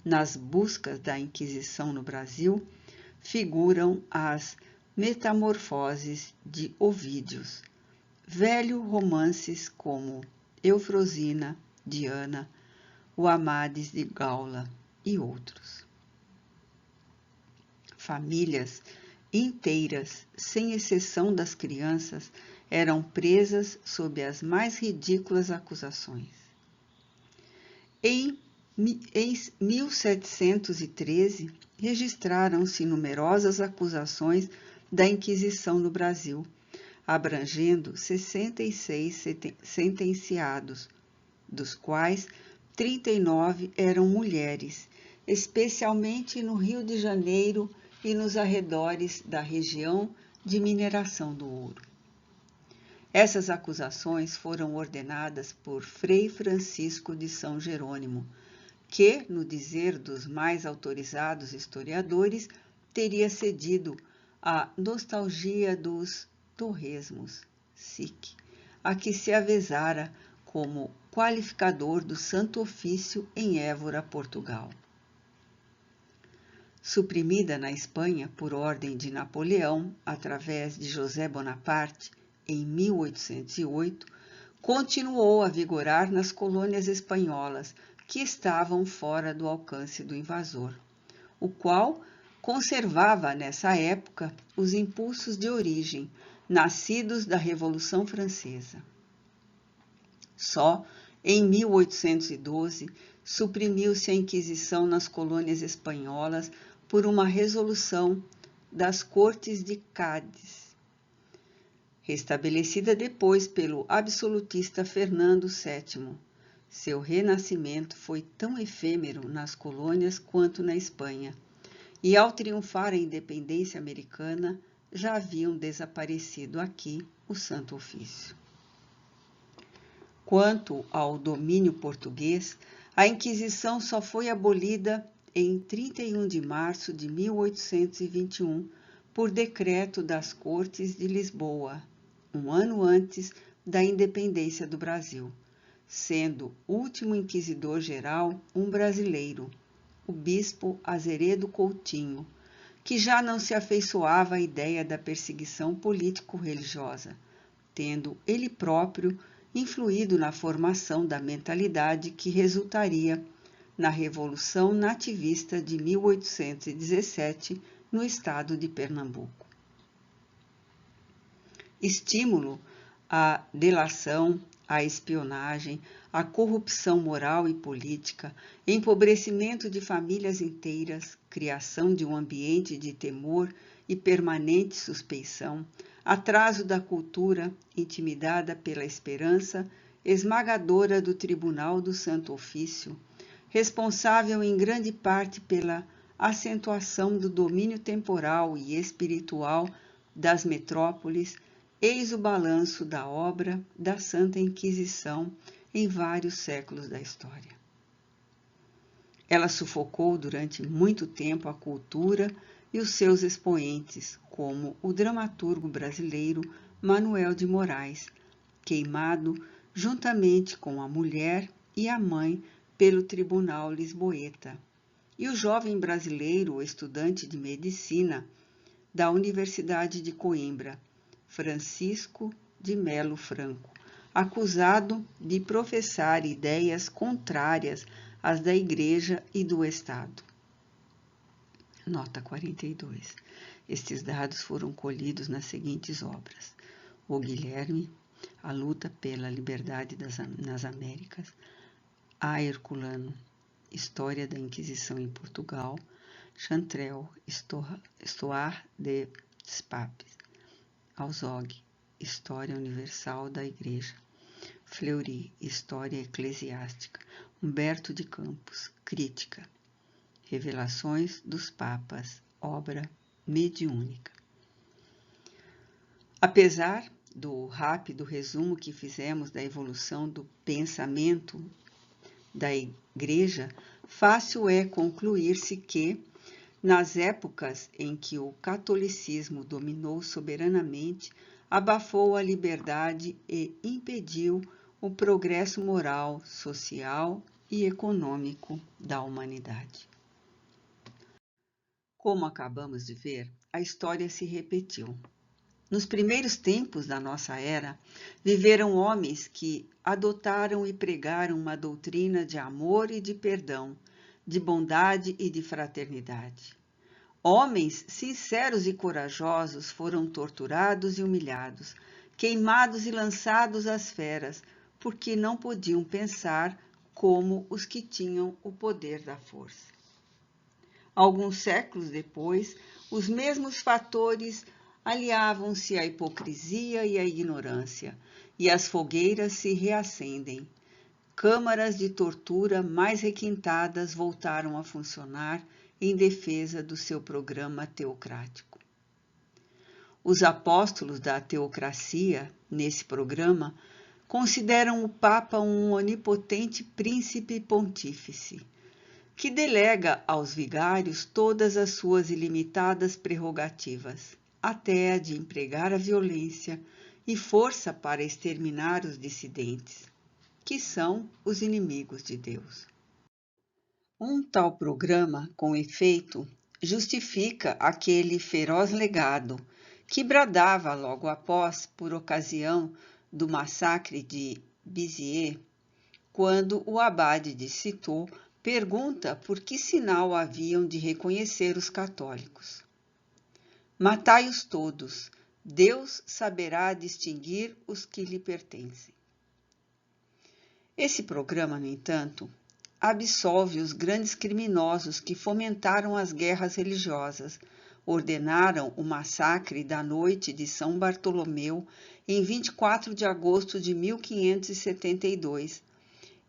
nas buscas da Inquisição no Brasil, figuram as Metamorfoses de Ovídios, velho romances como Eufrosina, Diana, o Amadis de Gaula e outros. Famílias inteiras, sem exceção das crianças, eram presas sob as mais ridículas acusações. Em 1713, registraram-se numerosas acusações da Inquisição no Brasil, abrangendo 66 sentenciados, dos quais 39 eram mulheres, especialmente no Rio de Janeiro e nos arredores da região de mineração do ouro. Essas acusações foram ordenadas por Frei Francisco de São Jerônimo, que, no dizer dos mais autorizados historiadores, teria cedido à nostalgia dos torresmos, SIC, a que se avezara como qualificador do Santo Ofício em Évora, Portugal. Suprimida na Espanha por ordem de Napoleão, através de José Bonaparte, em 1808, continuou a vigorar nas colônias espanholas que estavam fora do alcance do invasor, o qual conservava nessa época os impulsos de origem, nascidos da Revolução Francesa. Só em 1812 suprimiu-se a Inquisição nas colônias espanholas por uma resolução das Cortes de Cádiz, restabelecida depois pelo absolutista Fernando VII. Seu renascimento foi tão efêmero nas colônias quanto na Espanha, e ao triunfar a independência americana, já haviam desaparecido aqui o Santo Ofício. Quanto ao domínio português, a Inquisição só foi abolida em 31 de março de 1821, por decreto das Cortes de Lisboa, um ano antes da independência do Brasil, sendo último inquisidor-geral um brasileiro, o bispo Azeredo Coutinho, que já não se afeiçoava à ideia da perseguição político-religiosa, tendo ele próprio influído na formação da mentalidade que resultaria na Revolução Nativista de 1817 no estado de Pernambuco. Estímulo à delação, à espionagem, à corrupção moral e política, empobrecimento de famílias inteiras, criação de um ambiente de temor e permanente suspeição, atraso da cultura intimidada pela esperança esmagadora do Tribunal do Santo Ofício, responsável em grande parte pela acentuação do domínio temporal e espiritual das metrópoles, eis o balanço da obra da Santa Inquisição em vários séculos da história. Ela sufocou durante muito tempo a cultura e os seus expoentes, como o dramaturgo brasileiro Manuel de Moraes, queimado juntamente com a mulher e a mãe pelo Tribunal Lisboeta, e o jovem brasileiro estudante de medicina da Universidade de Coimbra, Francisco de Melo Franco, acusado de professar ideias contrárias às da Igreja e do Estado. Nota 42. Estes dados foram colhidos nas seguintes obras: O Guilherme, A Luta pela Liberdade nas Américas, A. Herculano, História da Inquisição em Portugal, Chantrel, Histoire des Papes, Alzog, História Universal da Igreja, Fleury, História Eclesiástica, Humberto de Campos, Crítica, Revelações dos Papas, obra mediúnica. Apesar do rápido resumo que fizemos da evolução do pensamento da Igreja, fácil é concluir-se que, Nas épocas em que o catolicismo dominou soberanamente, abafou a liberdade e impediu o progresso moral, social e econômico da humanidade. Como acabamos de ver, a história se repetiu. Nos primeiros tempos da nossa era, viveram homens que adotaram e pregaram uma doutrina de amor e de perdão, de bondade e de fraternidade. Homens sinceros e corajosos foram torturados e humilhados, queimados e lançados às feras, porque não podiam pensar como os que tinham o poder da força. Alguns séculos depois, os mesmos fatores aliavam-se à hipocrisia e à ignorância, e as fogueiras se reacendem. Câmaras de tortura mais requintadas voltaram a funcionar em defesa do seu programa teocrático. Os apóstolos da teocracia, nesse programa, consideram o Papa um onipotente príncipe pontífice, que delega aos vigários todas as suas ilimitadas prerrogativas, até a de empregar a violência e força para exterminar os dissidentes, que são os inimigos de Deus. Um tal programa, com efeito, justifica aquele feroz legado que bradava logo após, por ocasião do massacre de Béziers, quando o abade de Citeaux pergunta por que sinal haviam de reconhecer os católicos. Matai-os todos, Deus saberá distinguir os que lhe pertencem. Esse programa, no entanto, absolve os grandes criminosos que fomentaram as guerras religiosas, ordenaram o massacre da noite de São Bartolomeu em 24 de agosto de 1572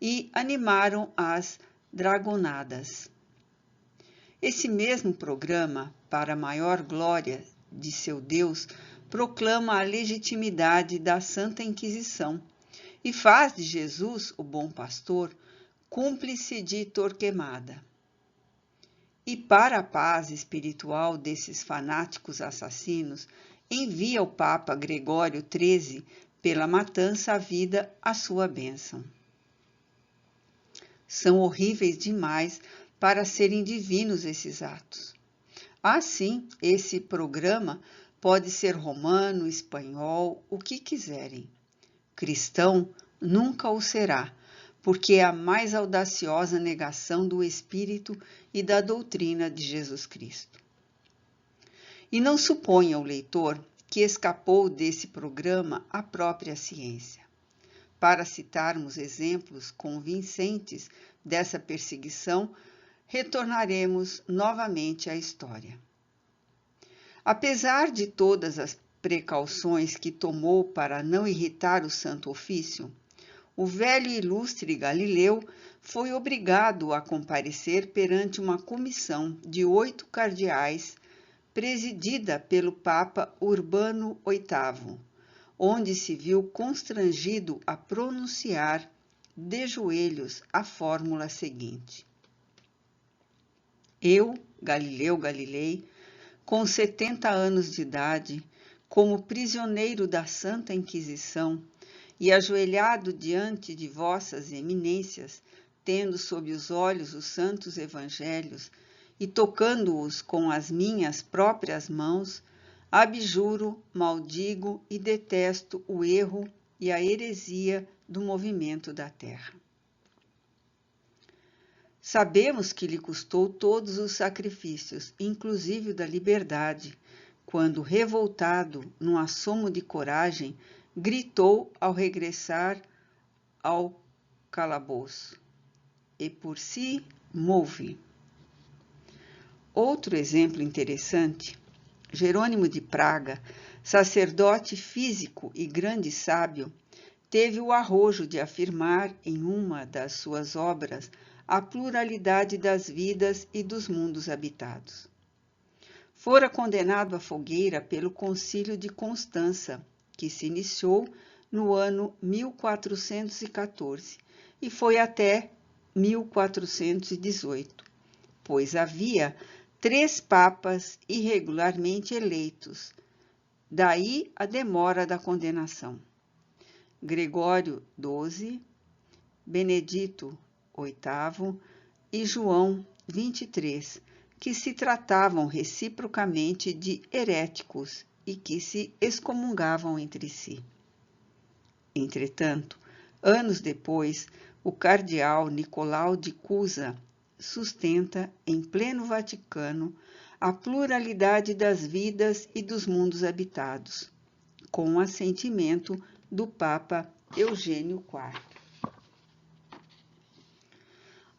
e animaram as dragonadas. Esse mesmo programa, para a maior glória de seu Deus, proclama a legitimidade da Santa Inquisição e faz de Jesus, o bom pastor, cúmplice de Torquemada. E para a paz espiritual desses fanáticos assassinos, envia o Papa Gregório XIII, pela matança à vida, a sua bênção. São horríveis demais para serem divinos esses atos. Assim, esse programa pode ser romano, espanhol, o que quiserem. Cristão nunca o será, porque é a mais audaciosa negação do Espírito e da doutrina de Jesus Cristo. E não suponha o leitor que escapou desse programa a própria ciência. Para citarmos exemplos convincentes dessa perseguição, retornaremos novamente à história. Apesar de todas as precauções que tomou para não irritar o Santo Ofício, o velho e ilustre Galileu foi obrigado a comparecer perante uma comissão de 8 cardeais, presidida pelo Papa Urbano VIII, onde se viu constrangido a pronunciar de joelhos a fórmula seguinte: Eu, Galileu Galilei, com 70 anos de idade, como prisioneiro da Santa Inquisição e ajoelhado diante de vossas eminências, tendo sob os olhos os santos evangelhos e tocando-os com as minhas próprias mãos, abjuro, maldigo e detesto o erro e a heresia do movimento da terra. Sabemos que lhe custou todos os sacrifícios, inclusive o da liberdade, quando, revoltado num assomo de coragem, gritou ao regressar ao calabouço: E por si move. Outro exemplo interessante: Jerônimo de Praga, sacerdote físico e grande sábio, teve o arrojo de afirmar em uma das suas obras a pluralidade das vidas e dos mundos habitados. Fora condenado à fogueira pelo Concílio de Constança, que se iniciou no ano 1414 e foi até 1418, pois havia 3 papas irregularmente eleitos, daí a demora da condenação. Gregório XII, Benedito VIII e João XXIII, que se tratavam reciprocamente de heréticos e que se excomungavam entre si. Entretanto, anos depois, o cardeal Nicolau de Cusa sustenta, em pleno Vaticano, a pluralidade das vidas e dos mundos habitados, com o assentimento do Papa Eugênio IV.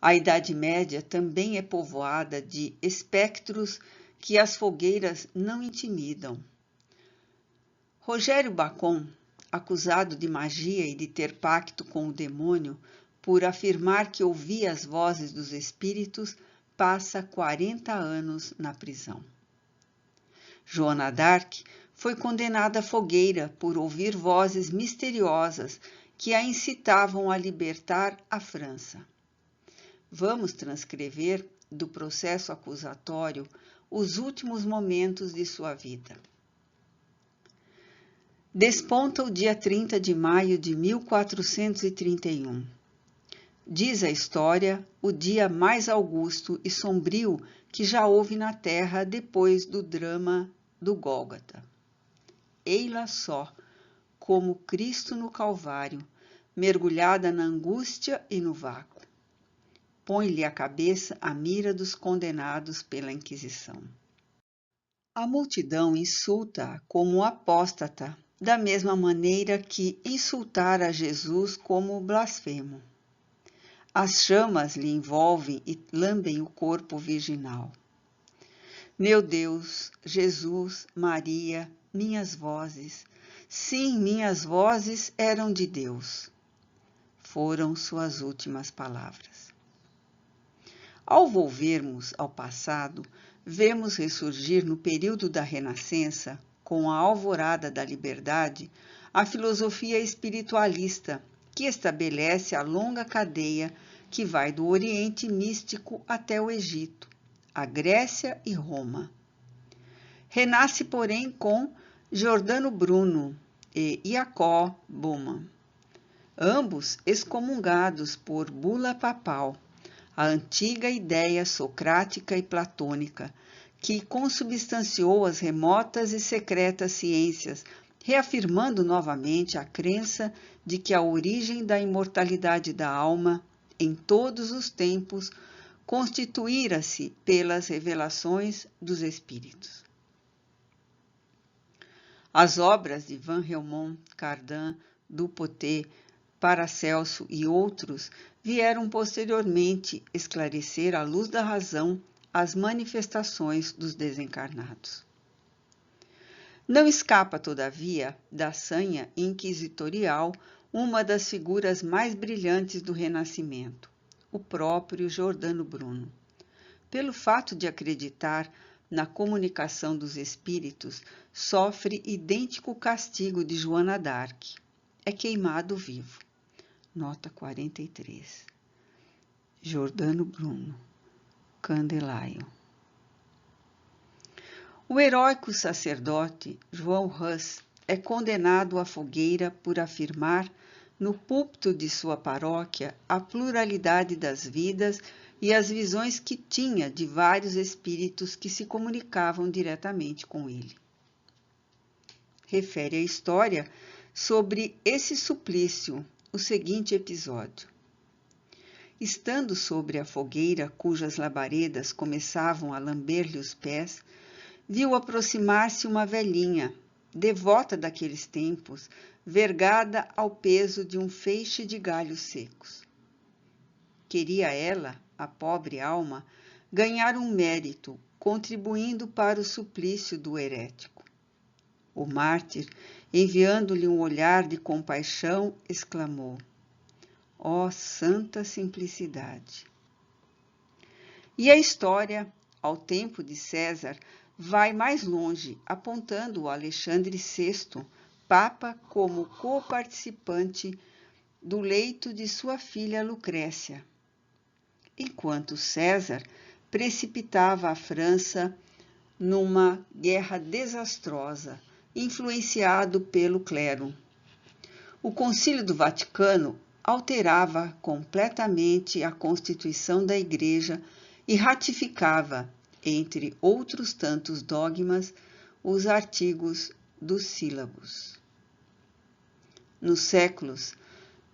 A Idade Média também é povoada de espectros que as fogueiras não intimidam. Rogério Bacon, acusado de magia e de ter pacto com o demônio, por afirmar que ouvia as vozes dos espíritos, passa 40 anos na prisão. Joana d'Arc foi condenada à fogueira por ouvir vozes misteriosas que a incitavam a libertar a França. Vamos transcrever do processo acusatório os últimos momentos de sua vida. Desponta o dia 30 de maio de 1431. Diz a história o dia mais augusto e sombrio que já houve na terra depois do drama do Gólgota. Ei-la só, como Cristo no Calvário, mergulhada na angústia e no vácuo. Põe-lhe a cabeça a mira dos condenados pela Inquisição. A multidão insulta-a como apóstata, da mesma maneira que insultara Jesus como blasfemo. As chamas lhe envolvem e lambem o corpo virginal. Meu Deus, Jesus, Maria, minhas vozes, sim, minhas vozes eram de Deus. Foram suas últimas palavras. Ao volvermos ao passado, vemos ressurgir no período da Renascença, com a alvorada da liberdade, a filosofia espiritualista, que estabelece a longa cadeia que vai do Oriente místico até o Egito, a Grécia e Roma. Renasce, porém, com Giordano Bruno e Jacob Böhme, ambos excomungados por bula papal, a antiga ideia socrática e platônica, que consubstanciou as remotas e secretas ciências, reafirmando novamente a crença de que a origem da imortalidade da alma, em todos os tempos, constituíra-se pelas revelações dos espíritos. As obras de Van Helmont, Cardan, Dupotet, Paracelso e outros vieram posteriormente esclarecer à luz da razão as manifestações dos desencarnados. Não escapa, todavia, da sanha inquisitorial uma das figuras mais brilhantes do Renascimento, o próprio Giordano Bruno. Pelo fato de acreditar na comunicação dos espíritos, sofre idêntico castigo de Joana d'Arc. É queimado vivo. Nota 43. Giordano Bruno, Candelário. O heróico sacerdote João Hus é condenado à fogueira por afirmar, no púlpito de sua paróquia, a pluralidade das vidas e as visões que tinha de vários espíritos que se comunicavam diretamente com ele. Refere a história sobre esse suplício o seguinte episódio. Estando sobre a fogueira cujas labaredas começavam a lamber-lhe os pés, viu aproximar-se uma velhinha, devota daqueles tempos, vergada ao peso de um feixe de galhos secos. Queria ela, a pobre alma, ganhar um mérito, contribuindo para o suplício do herético. O mártir, enviando-lhe um olhar de compaixão, exclamou: ó santa simplicidade! E a história, ao tempo de César, vai mais longe, apontando o Alexandre VI, Papa, como co-participante do leito de sua filha Lucrécia, enquanto César precipitava a França numa guerra desastrosa, influenciado pelo clero. O Concílio do Vaticano alterava completamente a constituição da Igreja e ratificava, entre outros tantos dogmas, os artigos dos sílabos. Nos séculos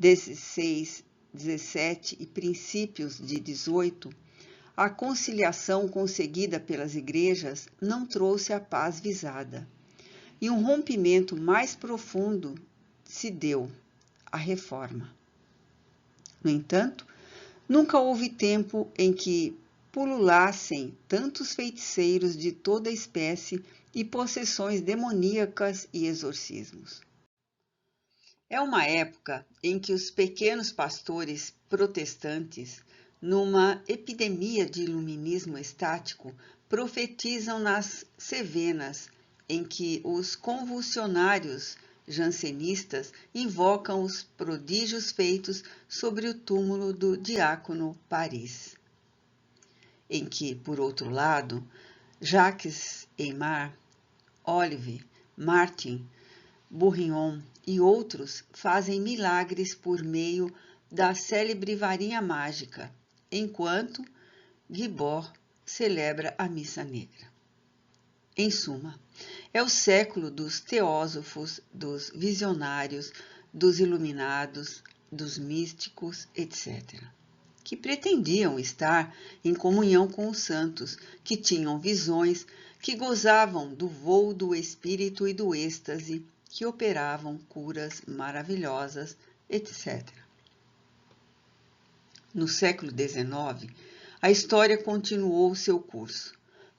XVI, XVII e princípios de XVIII, a conciliação conseguida pelas igrejas não trouxe a paz visada, e um rompimento mais profundo se deu, a Reforma. No entanto, nunca houve tempo em que pululassem tantos feiticeiros de toda espécie e possessões demoníacas e exorcismos. É uma época em que os pequenos pastores protestantes, numa epidemia de iluminismo estático, profetizam nas Cevenas, em que os convulsionários jansenistas invocam os prodígios feitos sobre o túmulo do diácono Paris. Em que, por outro lado, Jacques Aymar, Olive, Martin, Bourrion e outros fazem milagres por meio da célebre varinha mágica, enquanto Guibord celebra a missa negra. Em suma, é o século dos teósofos, dos visionários, dos iluminados, dos místicos, etc., que pretendiam estar em comunhão com os santos, que tinham visões, que gozavam do voo do espírito e do êxtase, que operavam curas maravilhosas, etc. No século XIX, a história continuou seu curso.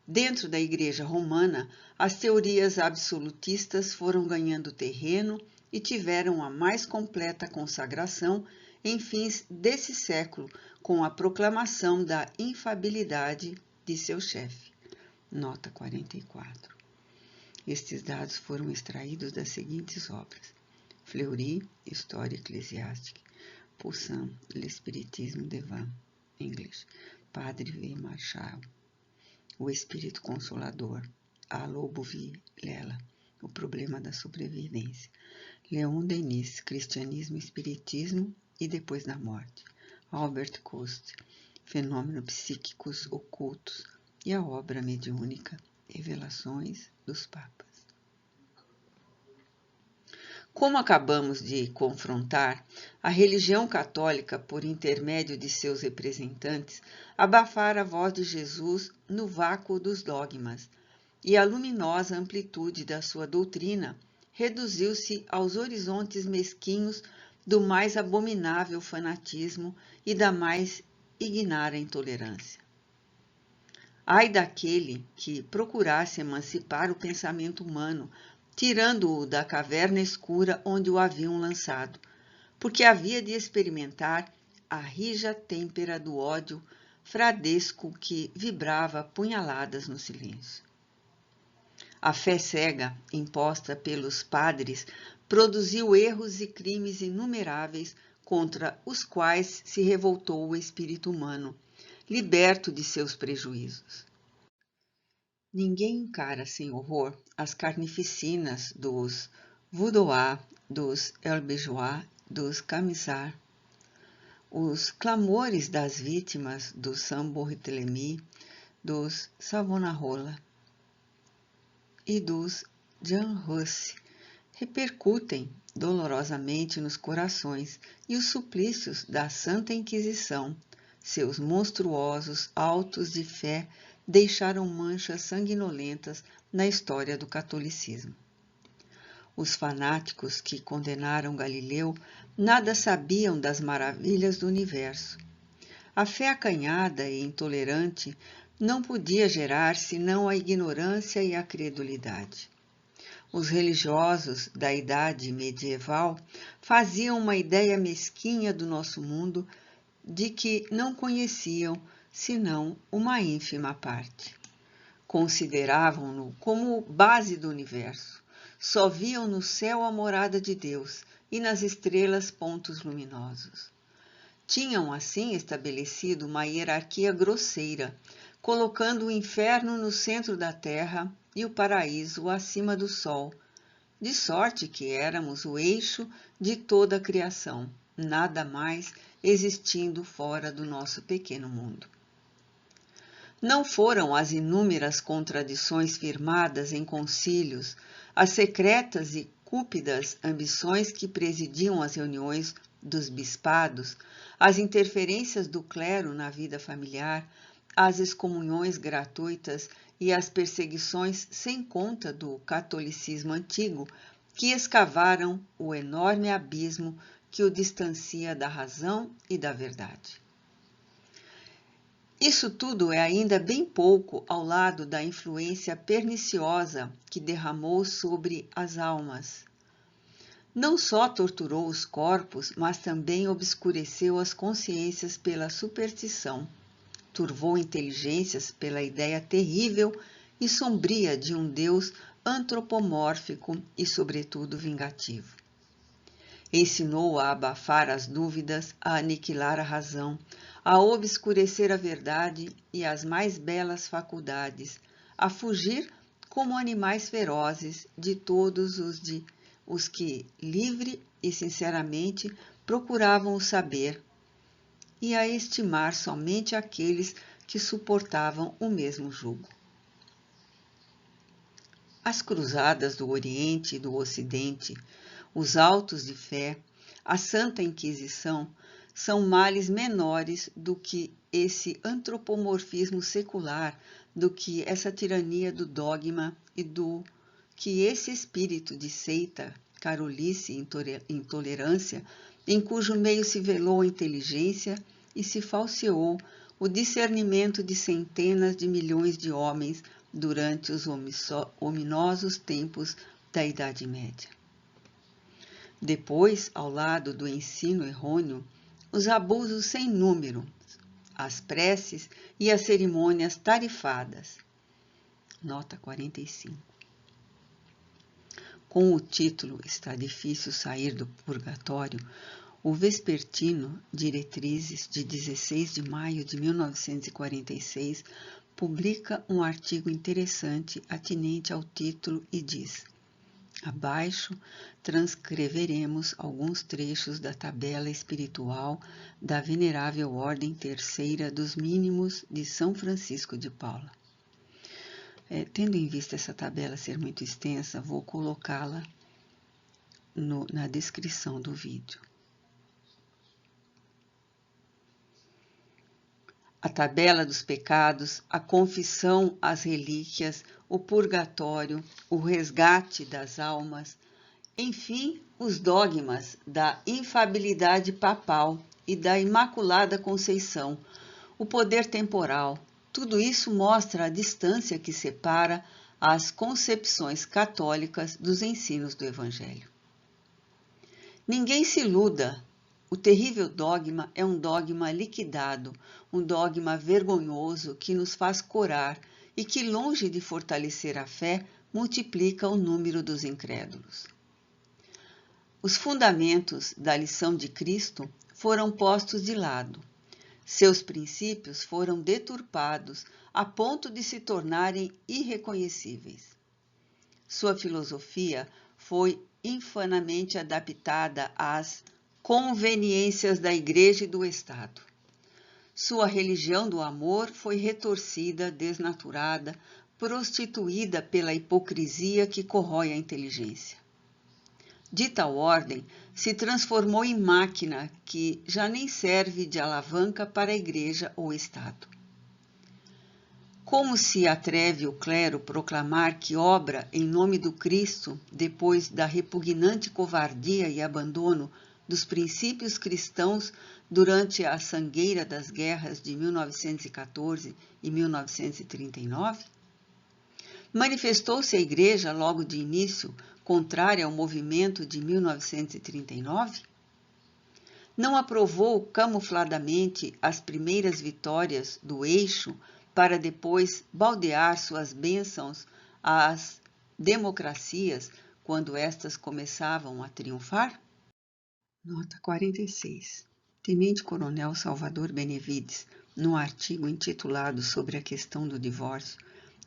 Dentro da Igreja Romana, as teorias absolutistas foram ganhando terreno e tiveram a mais completa consagração em fins desse século, com a proclamação da infalibilidade de seu chefe. Nota 44. Estes dados foram extraídos das seguintes obras: Fleury, História Ecclésiastique, Poussin, L'Espiritisme Devant, English, Padre V. Marshall, O Espírito Consolador, A Lobo-Vilela, O Problema da Sobrevivência, Leon Denis, Cristianismo e Espiritismo e Depois da Morte, Albert Coste, Fenômenos Psíquicos Ocultos e a obra mediúnica Revelações dos Papas. Como acabamos de confrontar, a religião católica, por intermédio de seus representantes, abafara a voz de Jesus no vácuo dos dogmas, e a luminosa amplitude da sua doutrina reduziu-se aos horizontes mesquinhos do mais abominável fanatismo e da mais ignara intolerância. Ai daquele que procurasse emancipar o pensamento humano, tirando-o da caverna escura onde o haviam lançado, porque havia de experimentar a rija têmpera do ódio fradesco que vibrava punhaladas no silêncio. A fé cega, imposta pelos padres, produziu erros e crimes inumeráveis contra os quais se revoltou o espírito humano, liberto de seus prejuízos. Ninguém encara sem horror as carnificinas dos Vaudois, dos Helbejois, dos Camisards, os clamores das vítimas do Saint-Barthélemy, dos Savonarola e dos Jan Hus repercutem dolorosamente nos corações, e os suplícios da Santa Inquisição, seus monstruosos autos de fé, deixaram manchas sanguinolentas na história do catolicismo. Os fanáticos que condenaram Galileu nada sabiam das maravilhas do universo. A fé acanhada e intolerante não podia gerar senão a ignorância e a credulidade. Os religiosos da idade medieval faziam uma ideia mesquinha do nosso mundo de que não conheciam senão uma ínfima parte. Consideravam-no como base do universo. Só viam no céu a morada de Deus e nas estrelas pontos luminosos. Tinham assim estabelecido uma hierarquia grosseira, colocando o inferno no centro da terra e o paraíso acima do sol, de sorte que éramos o eixo de toda a criação, nada mais existindo fora do nosso pequeno mundo. Não foram as inúmeras contradições firmadas em concílios, as secretas e cúpidas ambições que presidiam as reuniões dos bispados, as interferências do clero na vida familiar, as excomunhões gratuitas e as perseguições sem conta do catolicismo antigo que escavaram o enorme abismo que o distancia da razão e da verdade. Isso tudo é ainda bem pouco ao lado da influência perniciosa que derramou sobre as almas. Não só torturou os corpos, mas também obscureceu as consciências pela superstição, turvou inteligências pela ideia terrível e sombria de um Deus antropomórfico e, sobretudo, vingativo. Ensinou a abafar as dúvidas, a aniquilar a razão, a obscurecer a verdade e as mais belas faculdades, a fugir como animais ferozes de todos os que, livre e sinceramente, procuravam o saber, e a estimar somente aqueles que suportavam o mesmo jugo. As cruzadas do Oriente e do Ocidente, os autos de fé, a Santa Inquisição, são males menores do que esse antropomorfismo secular, do que essa tirania do dogma e do que esse espírito de seita, carolice e intolerância, em cujo meio se velou a inteligência e se falseou o discernimento de centenas de milhões de homens durante os ominosos tempos da Idade Média. Depois, ao lado do ensino errôneo, os abusos sem número, as preces e as cerimônias tarifadas. Nota 45. Com o título Está Difícil Sair do Purgatório, o Vespertino, Diretrizes, de 16 de maio de 1946, publica um artigo interessante atinente ao título e diz: abaixo transcreveremos alguns trechos da tabela espiritual da Venerável Ordem Terceira dos Mínimos de São Francisco de Paula. Tendo em vista essa tabela ser muito extensa, vou colocá-la na descrição do vídeo. A tabela dos pecados, a confissão, as relíquias, o purgatório, o resgate das almas, enfim, os dogmas da infabilidade papal e da Imaculada Conceição, o poder temporal, tudo isso mostra a distância que separa as concepções católicas dos ensinos do Evangelho. Ninguém se iluda. O terrível dogma é um dogma liquidado, um dogma vergonhoso que nos faz corar e que, longe de fortalecer a fé, multiplica o número dos incrédulos. Os fundamentos da lição de Cristo foram postos de lado. Seus princípios foram deturpados a ponto de se tornarem irreconhecíveis. Sua filosofia foi infanamente adaptada às conveniências da Igreja e do Estado. Sua religião do amor foi retorcida, desnaturada, prostituída pela hipocrisia que corrói a inteligência. De tal ordem, se transformou em máquina que já nem serve de alavanca para a Igreja ou Estado. Como se atreve o clero proclamar que obra em nome do Cristo depois da repugnante covardia e abandono dos princípios cristãos durante a sangueira das guerras de 1914 e 1939? Manifestou-se a Igreja logo de início contrária ao movimento de 1939? Não aprovou camufladamente as primeiras vitórias do eixo para depois baldear suas bênçãos às democracias quando estas começavam a triunfar? Nota 46. Tenente-Coronel Salvador Benevides, num artigo intitulado Sobre a questão do divórcio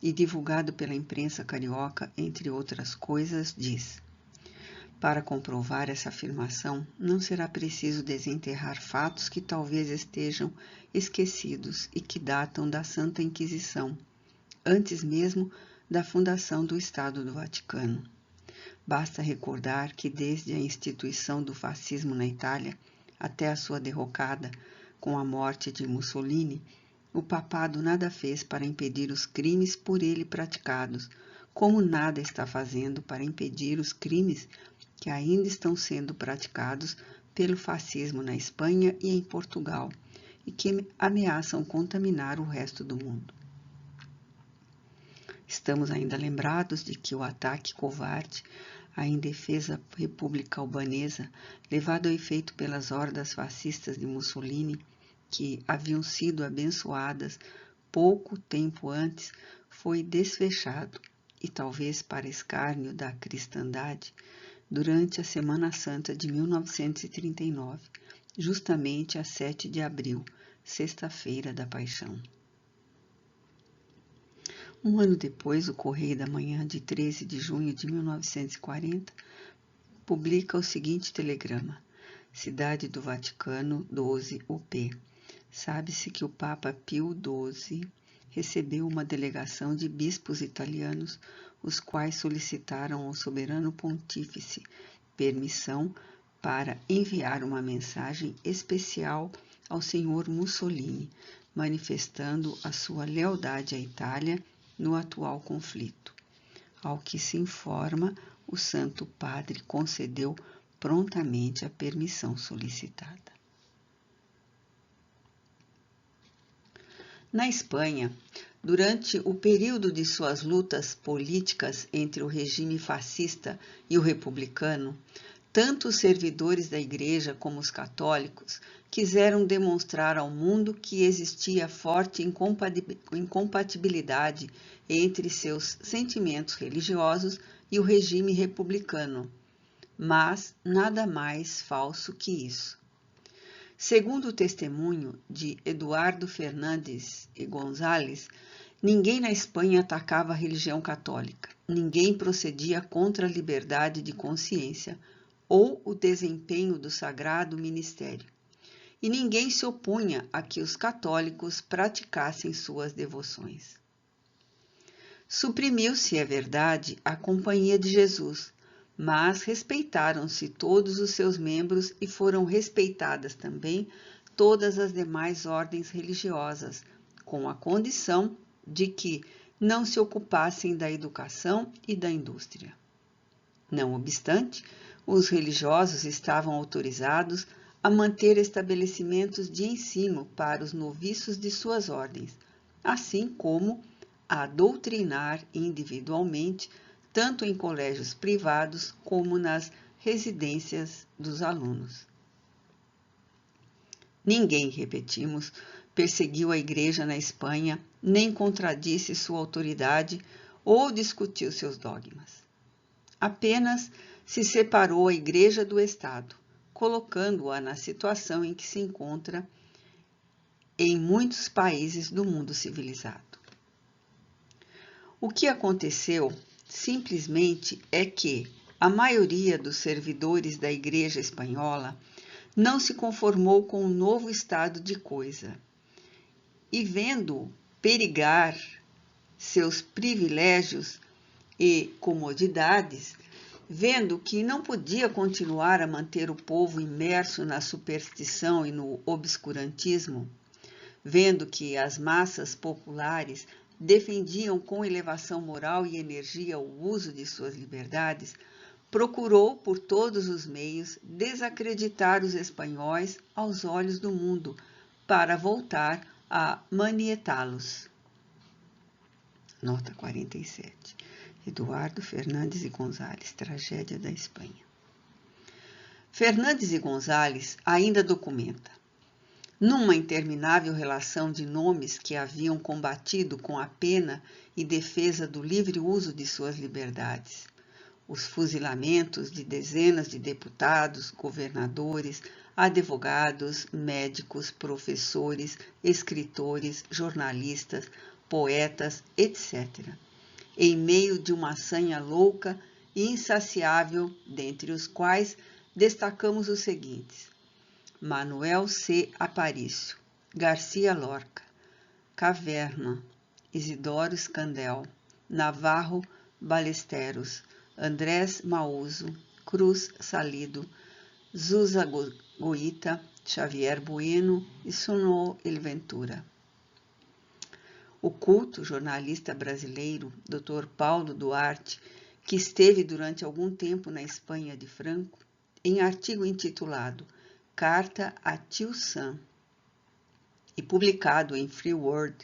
e divulgado pela imprensa carioca, entre outras coisas, diz: para comprovar essa afirmação, não será preciso desenterrar fatos que talvez estejam esquecidos e que datam da Santa Inquisição, antes mesmo da fundação do Estado do Vaticano. Basta recordar que desde a instituição do fascismo na Itália até a sua derrocada com a morte de Mussolini, o papado nada fez para impedir os crimes por ele praticados, como nada está fazendo para impedir os crimes que ainda estão sendo praticados pelo fascismo na Espanha e em Portugal, e que ameaçam contaminar o resto do mundo. Estamos ainda lembrados de que o ataque covarde à indefesa República Albanesa, levado a efeito pelas hordas fascistas de Mussolini, que haviam sido abençoadas pouco tempo antes, foi desfechado, e talvez para escárnio da cristandade, durante a Semana Santa de 1939, justamente a 7 de abril, sexta-feira da Paixão. Um ano depois, o Correio da Manhã, de 13 de junho de 1940, publica o seguinte telegrama: Cidade do Vaticano, 12 UP. Sabe-se que o Papa Pio XII recebeu uma delegação de bispos italianos, os quais solicitaram ao soberano pontífice permissão para enviar uma mensagem especial ao senhor Mussolini, manifestando a sua lealdade à Itália no atual conflito. Ao que se informa, o Santo Padre concedeu prontamente a permissão solicitada. Na Espanha, durante o período de suas lutas políticas entre o regime fascista e o republicano, tanto os servidores da Igreja como os católicos quiseram demonstrar ao mundo que existia forte incompatibilidade entre seus sentimentos religiosos e o regime republicano, mas nada mais falso que isso. Segundo o testemunho de Eduardo Fernandes e González, ninguém na Espanha atacava a religião católica, ninguém procedia contra a liberdade de consciência ou o desempenho do sagrado ministério, e ninguém se opunha a que os católicos praticassem suas devoções. Suprimiu-se, é verdade, a Companhia de Jesus, mas respeitaram-se todos os seus membros e foram respeitadas também todas as demais ordens religiosas, com a condição de que não se ocupassem da educação e da indústria. Não obstante, os religiosos estavam autorizados a manter estabelecimentos de ensino para os noviços de suas ordens, assim como a doutrinar individualmente, tanto em colégios privados como nas residências dos alunos. Ninguém, repetimos, perseguiu a Igreja na Espanha, nem contradisse sua autoridade ou discutiu seus dogmas. Apenas se separou a Igreja do Estado, colocando-a na situação em que se encontra em muitos países do mundo civilizado. O que aconteceu simplesmente é que a maioria dos servidores da Igreja espanhola não se conformou com o novo estado de coisa e, vendo perigar seus privilégios e comodidades, vendo que não podia continuar a manter o povo imerso na superstição e no obscurantismo, vendo que as massas populares defendiam com elevação moral e energia o uso de suas liberdades, procurou por todos os meios desacreditar os espanhóis aos olhos do mundo para voltar a manietá-los. Nota 47. Eduardo Fernandes e González, Tragédia da Espanha. Fernandes e González ainda documenta: numa interminável relação de nomes que haviam combatido com a pena e defesa do livre uso de suas liberdades, os fuzilamentos de dezenas de deputados, governadores, advogados, médicos, professores, escritores, jornalistas, poetas, etc., em meio de uma sanha louca e insaciável, dentre os quais destacamos os seguintes: Manuel C. Aparício, Garcia Lorca, Caverna, Isidoro Scandel, Navarro Ballesteros, Andrés Mauso, Cruz Salido, Zusa Goita, Xavier Bueno e Suno Ventura. O culto jornalista brasileiro, Dr. Paulo Duarte, que esteve durante algum tempo na Espanha de Franco, em artigo intitulado Carta a Tio Sam, e publicado em Free World,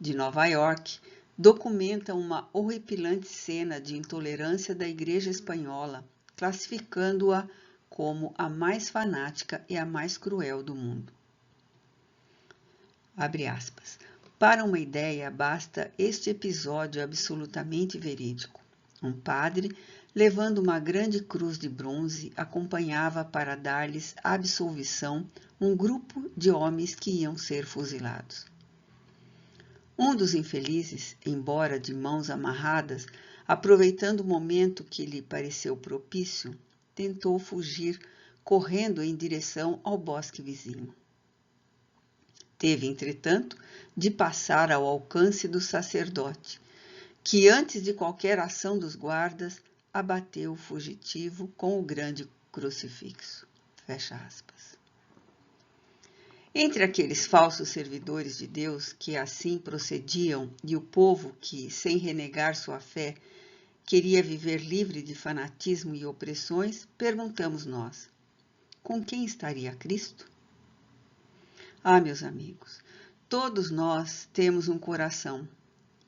de Nova York, documenta uma horripilante cena de intolerância da Igreja Espanhola, classificando-a como a mais fanática e a mais cruel do mundo. Abre aspas. Para uma ideia, basta este episódio absolutamente verídico. Um padre, levando uma grande cruz de bronze, acompanhava para dar-lhes absolvição um grupo de homens que iam ser fuzilados. Um dos infelizes, embora de mãos amarradas, aproveitando o momento que lhe pareceu propício, tentou fugir, correndo em direção ao bosque vizinho. Teve, entretanto, de passar ao alcance do sacerdote, que, antes de qualquer ação dos guardas, abateu o fugitivo com o grande crucifixo. Fecha aspas. Entre aqueles falsos servidores de Deus que assim procediam e o povo que, sem renegar sua fé, queria viver livre de fanatismo e opressões, perguntamos nós: com quem estaria Cristo? Ah, meus amigos, todos nós temos um coração,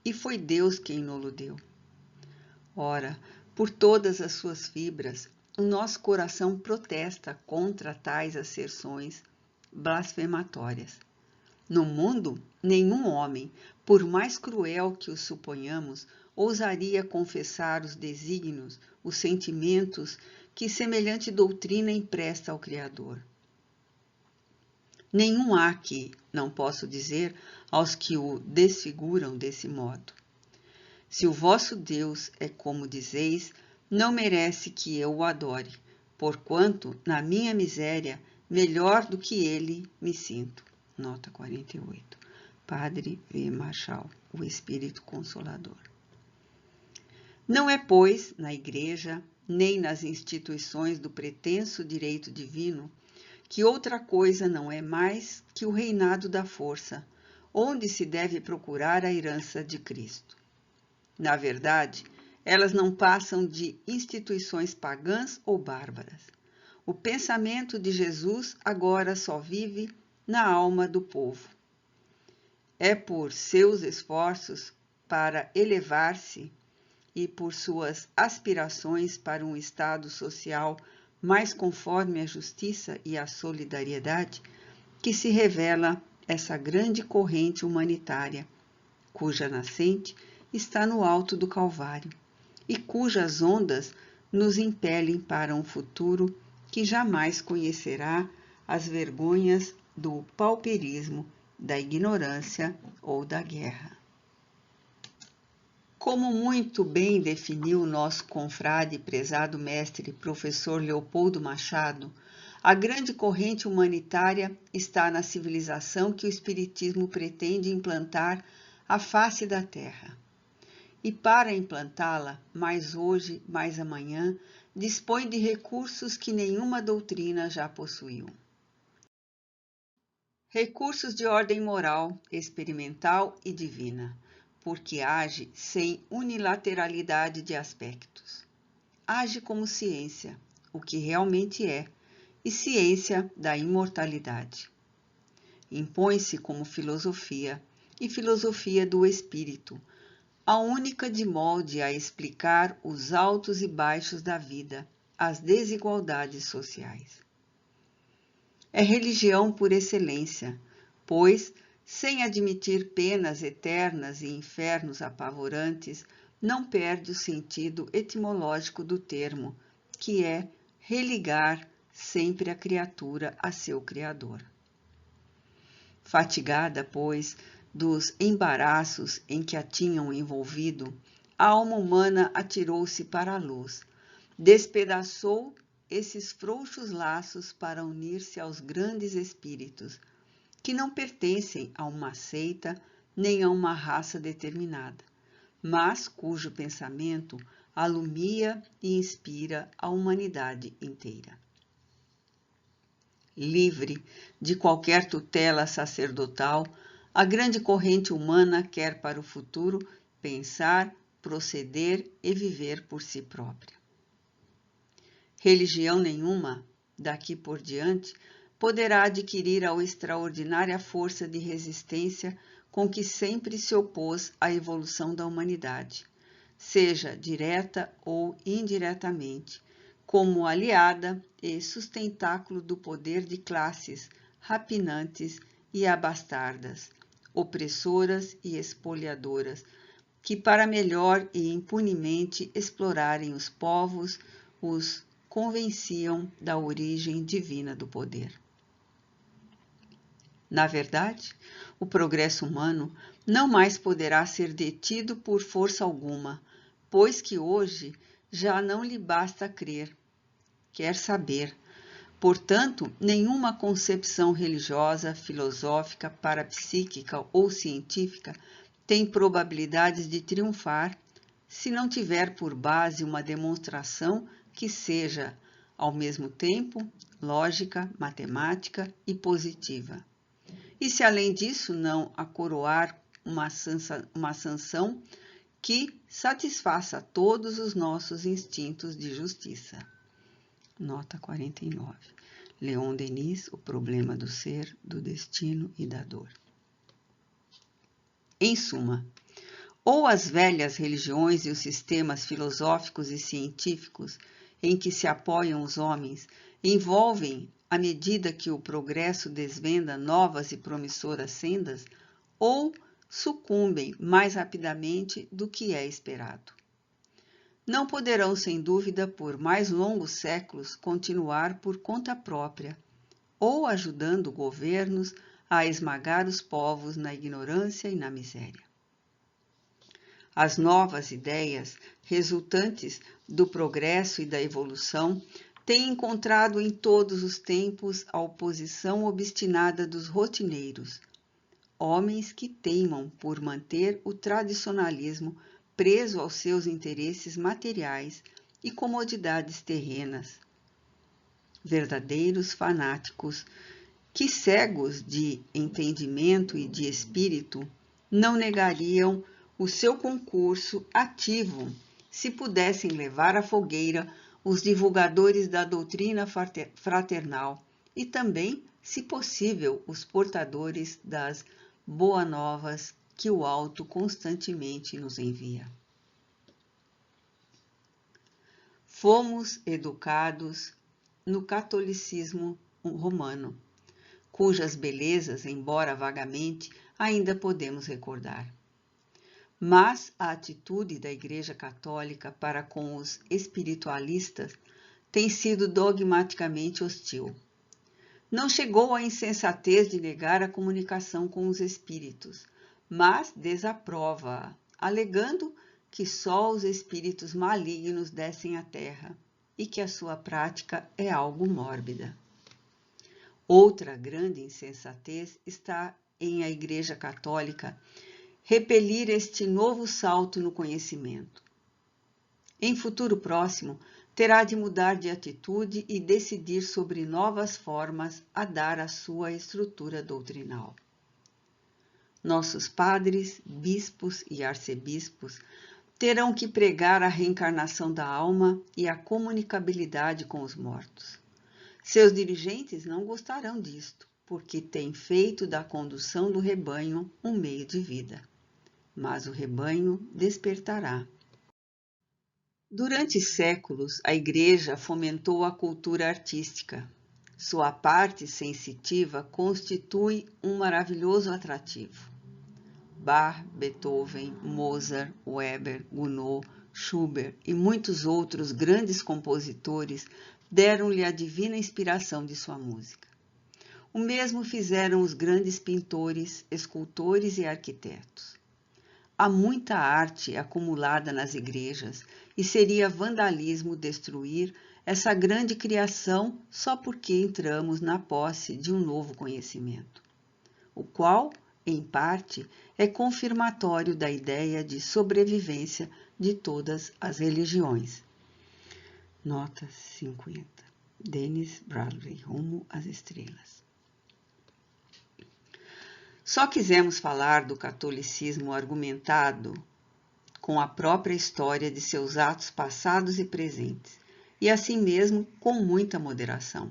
e foi Deus quem nos-lo deu. Ora, por todas as suas fibras, o nosso coração protesta contra tais asserções blasfematórias. No mundo, nenhum homem, por mais cruel que o suponhamos, ousaria confessar os desígnios, os sentimentos que semelhante doutrina empresta ao Criador. Nenhum há que, não posso dizer, aos que o desfiguram desse modo. Se o vosso Deus é como dizeis, não merece que eu o adore, porquanto, na minha miséria, melhor do que ele me sinto. Nota 48. Padre V. Marchal, o Espírito Consolador. Não é, pois, na Igreja, nem nas instituições do pretenso direito divino, que outra coisa não é mais que o reinado da força, onde se deve procurar a herança de Cristo. Na verdade, elas não passam de instituições pagãs ou bárbaras. O pensamento de Jesus agora só vive na alma do povo. É por seus esforços para elevar-se e por suas aspirações para um estado social mais conforme à justiça e à solidariedade que se revela essa grande corrente humanitária, cuja nascente está no alto do Calvário e cujas ondas nos impelem para um futuro que jamais conhecerá as vergonhas do pauperismo, da ignorância ou da guerra. Como muito bem definiu nosso confrade e prezado mestre professor Leopoldo Machado, a grande corrente humanitária está na civilização que o Espiritismo pretende implantar à face da Terra. E para implantá-la, mais hoje, mais amanhã, dispõe de recursos que nenhuma doutrina já possuiu. Recursos de ordem moral, experimental e divina, porque age sem unilateralidade de aspectos. Age como ciência, o que realmente é, e ciência da imortalidade. Impõe-se como filosofia, e filosofia do espírito, a única de molde a explicar os altos e baixos da vida, as desigualdades sociais. É religião por excelência, pois, sem admitir penas eternas e infernos apavorantes, não perde o sentido etimológico do termo, que é religar sempre a criatura a seu Criador. Fatigada, pois, dos embaraços em que a tinham envolvido, a alma humana atirou-se para a luz, despedaçou esses frouxos laços para unir-se aos grandes espíritos, que não pertencem a uma seita nem a uma raça determinada, mas cujo pensamento alumia e inspira a humanidade inteira. Livre de qualquer tutela sacerdotal, a grande corrente humana quer para o futuro pensar, proceder e viver por si própria. Religião nenhuma, daqui por diante, poderá adquirir a extraordinária força de resistência com que sempre se opôs à evolução da humanidade, seja direta ou indiretamente, como aliada e sustentáculo do poder de classes rapinantes e abastardas, opressoras e espoliadoras, que para melhor e impunemente explorarem os povos, os convenciam da origem divina do poder. Na verdade, o progresso humano não mais poderá ser detido por força alguma, pois que hoje já não lhe basta crer, quer saber. Portanto, nenhuma concepção religiosa, filosófica, parapsíquica ou científica tem probabilidades de triunfar se não tiver por base uma demonstração que seja, ao mesmo tempo, lógica, matemática e positiva. E se além disso não a coroar uma sanção que satisfaça todos os nossos instintos de justiça. Nota 49. Leon Denis, O Problema do Ser, do Destino e da Dor. Em suma, ou as velhas religiões e os sistemas filosóficos e científicos em que se apoiam os homens envolvem, à medida que o progresso desvenda novas e promissoras sendas, ou sucumbem mais rapidamente do que é esperado. Não poderão, sem dúvida, por mais longos séculos, continuar por conta própria, ou ajudando governos a esmagar os povos na ignorância e na miséria. As novas ideias resultantes do progresso e da evolução têm encontrado em todos os tempos a oposição obstinada dos rotineiros, homens que teimam por manter o tradicionalismo preso aos seus interesses materiais e comodidades terrenas. Verdadeiros fanáticos que, cegos de entendimento e de espírito, não negariam o seu concurso ativo se pudessem levar à fogueira os divulgadores da doutrina fraternal e também, se possível, os portadores das boas novas que o alto constantemente nos envia. Fomos educados no catolicismo romano, cujas belezas, embora vagamente, ainda podemos recordar. Mas a atitude da Igreja Católica para com os espiritualistas tem sido dogmaticamente hostil. Não chegou à insensatez de negar a comunicação com os espíritos, mas desaprova-a, alegando que só os espíritos malignos descem à terra e que a sua prática é algo mórbida. Outra grande insensatez está em a Igreja Católica repelir este novo salto no conhecimento. Em futuro próximo, terá de mudar de atitude e decidir sobre novas formas a dar à sua estrutura doutrinal. Nossos padres, bispos e arcebispos terão que pregar a reencarnação da alma e a comunicabilidade com os mortos. Seus dirigentes não gostarão disto, porque têm feito da condução do rebanho um meio de vida. Mas o rebanho despertará. Durante séculos, a Igreja fomentou a cultura artística. Sua parte sensitiva constitui um maravilhoso atrativo. Bach, Beethoven, Mozart, Weber, Gounod, Schubert e muitos outros grandes compositores deram-lhe a divina inspiração de sua música. O mesmo fizeram os grandes pintores, escultores e arquitetos. Há muita arte acumulada nas igrejas e seria vandalismo destruir essa grande criação só porque entramos na posse de um novo conhecimento, o qual, em parte, é confirmatório da ideia de sobrevivência de todas as religiões. Nota 50. Dennis Bradley, Rumo às Estrelas. Só quisemos falar do catolicismo argumentado com a própria história de seus atos passados e presentes, e assim mesmo com muita moderação.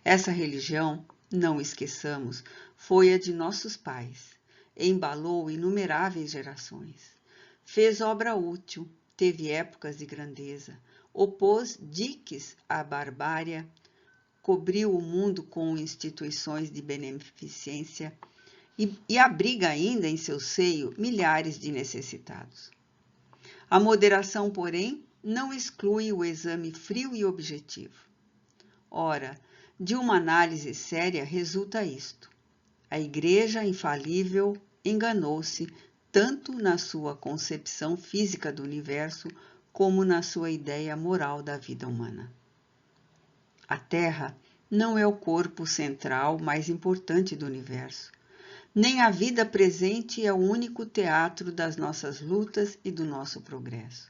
Essa religião, não esqueçamos, foi a de nossos pais, embalou inumeráveis gerações, fez obra útil, teve épocas de grandeza, opôs diques à barbárie, cobriu o mundo com instituições de beneficência e abriga ainda em seu seio milhares de necessitados. A moderação, porém, não exclui o exame frio e objetivo. Ora, de uma análise séria resulta isto: a Igreja infalível enganou-se tanto na sua concepção física do universo como na sua ideia moral da vida humana. A Terra não é o corpo central mais importante do universo, nem a vida presente é o único teatro das nossas lutas e do nosso progresso.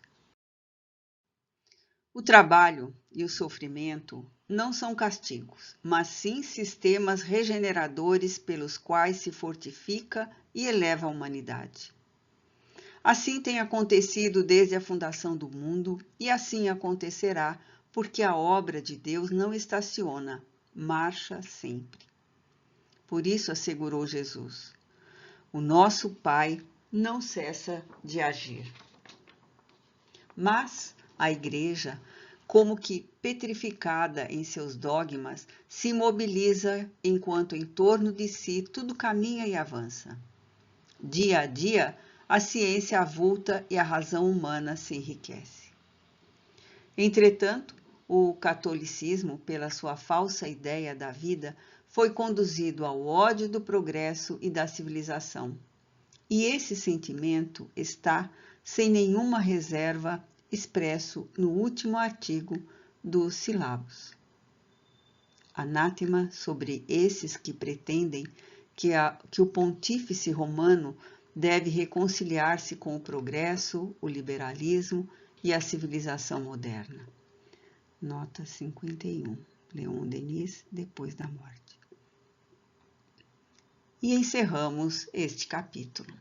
O trabalho e o sofrimento não são castigos, mas sim sistemas regeneradores pelos quais se fortifica e eleva a humanidade. Assim tem acontecido desde a fundação do mundo e assim acontecerá, porque a obra de Deus não estaciona, marcha sempre. Por isso assegurou Jesus: o nosso Pai não cessa de agir. Mas a Igreja, como que petrificada em seus dogmas, se mobiliza enquanto em torno de si tudo caminha e avança. Dia a dia, a ciência avulta e a razão humana se enriquece. Entretanto, o catolicismo, pela sua falsa ideia da vida, foi conduzido ao ódio do progresso e da civilização. E esse sentimento está, sem nenhuma reserva, expresso no último artigo dos Sílabos. Anátema sobre esses que pretendem que o pontífice romano deve reconciliar-se com o progresso, o liberalismo e a civilização moderna. Nota 51. Leon Denis, Depois da Morte. E encerramos este capítulo.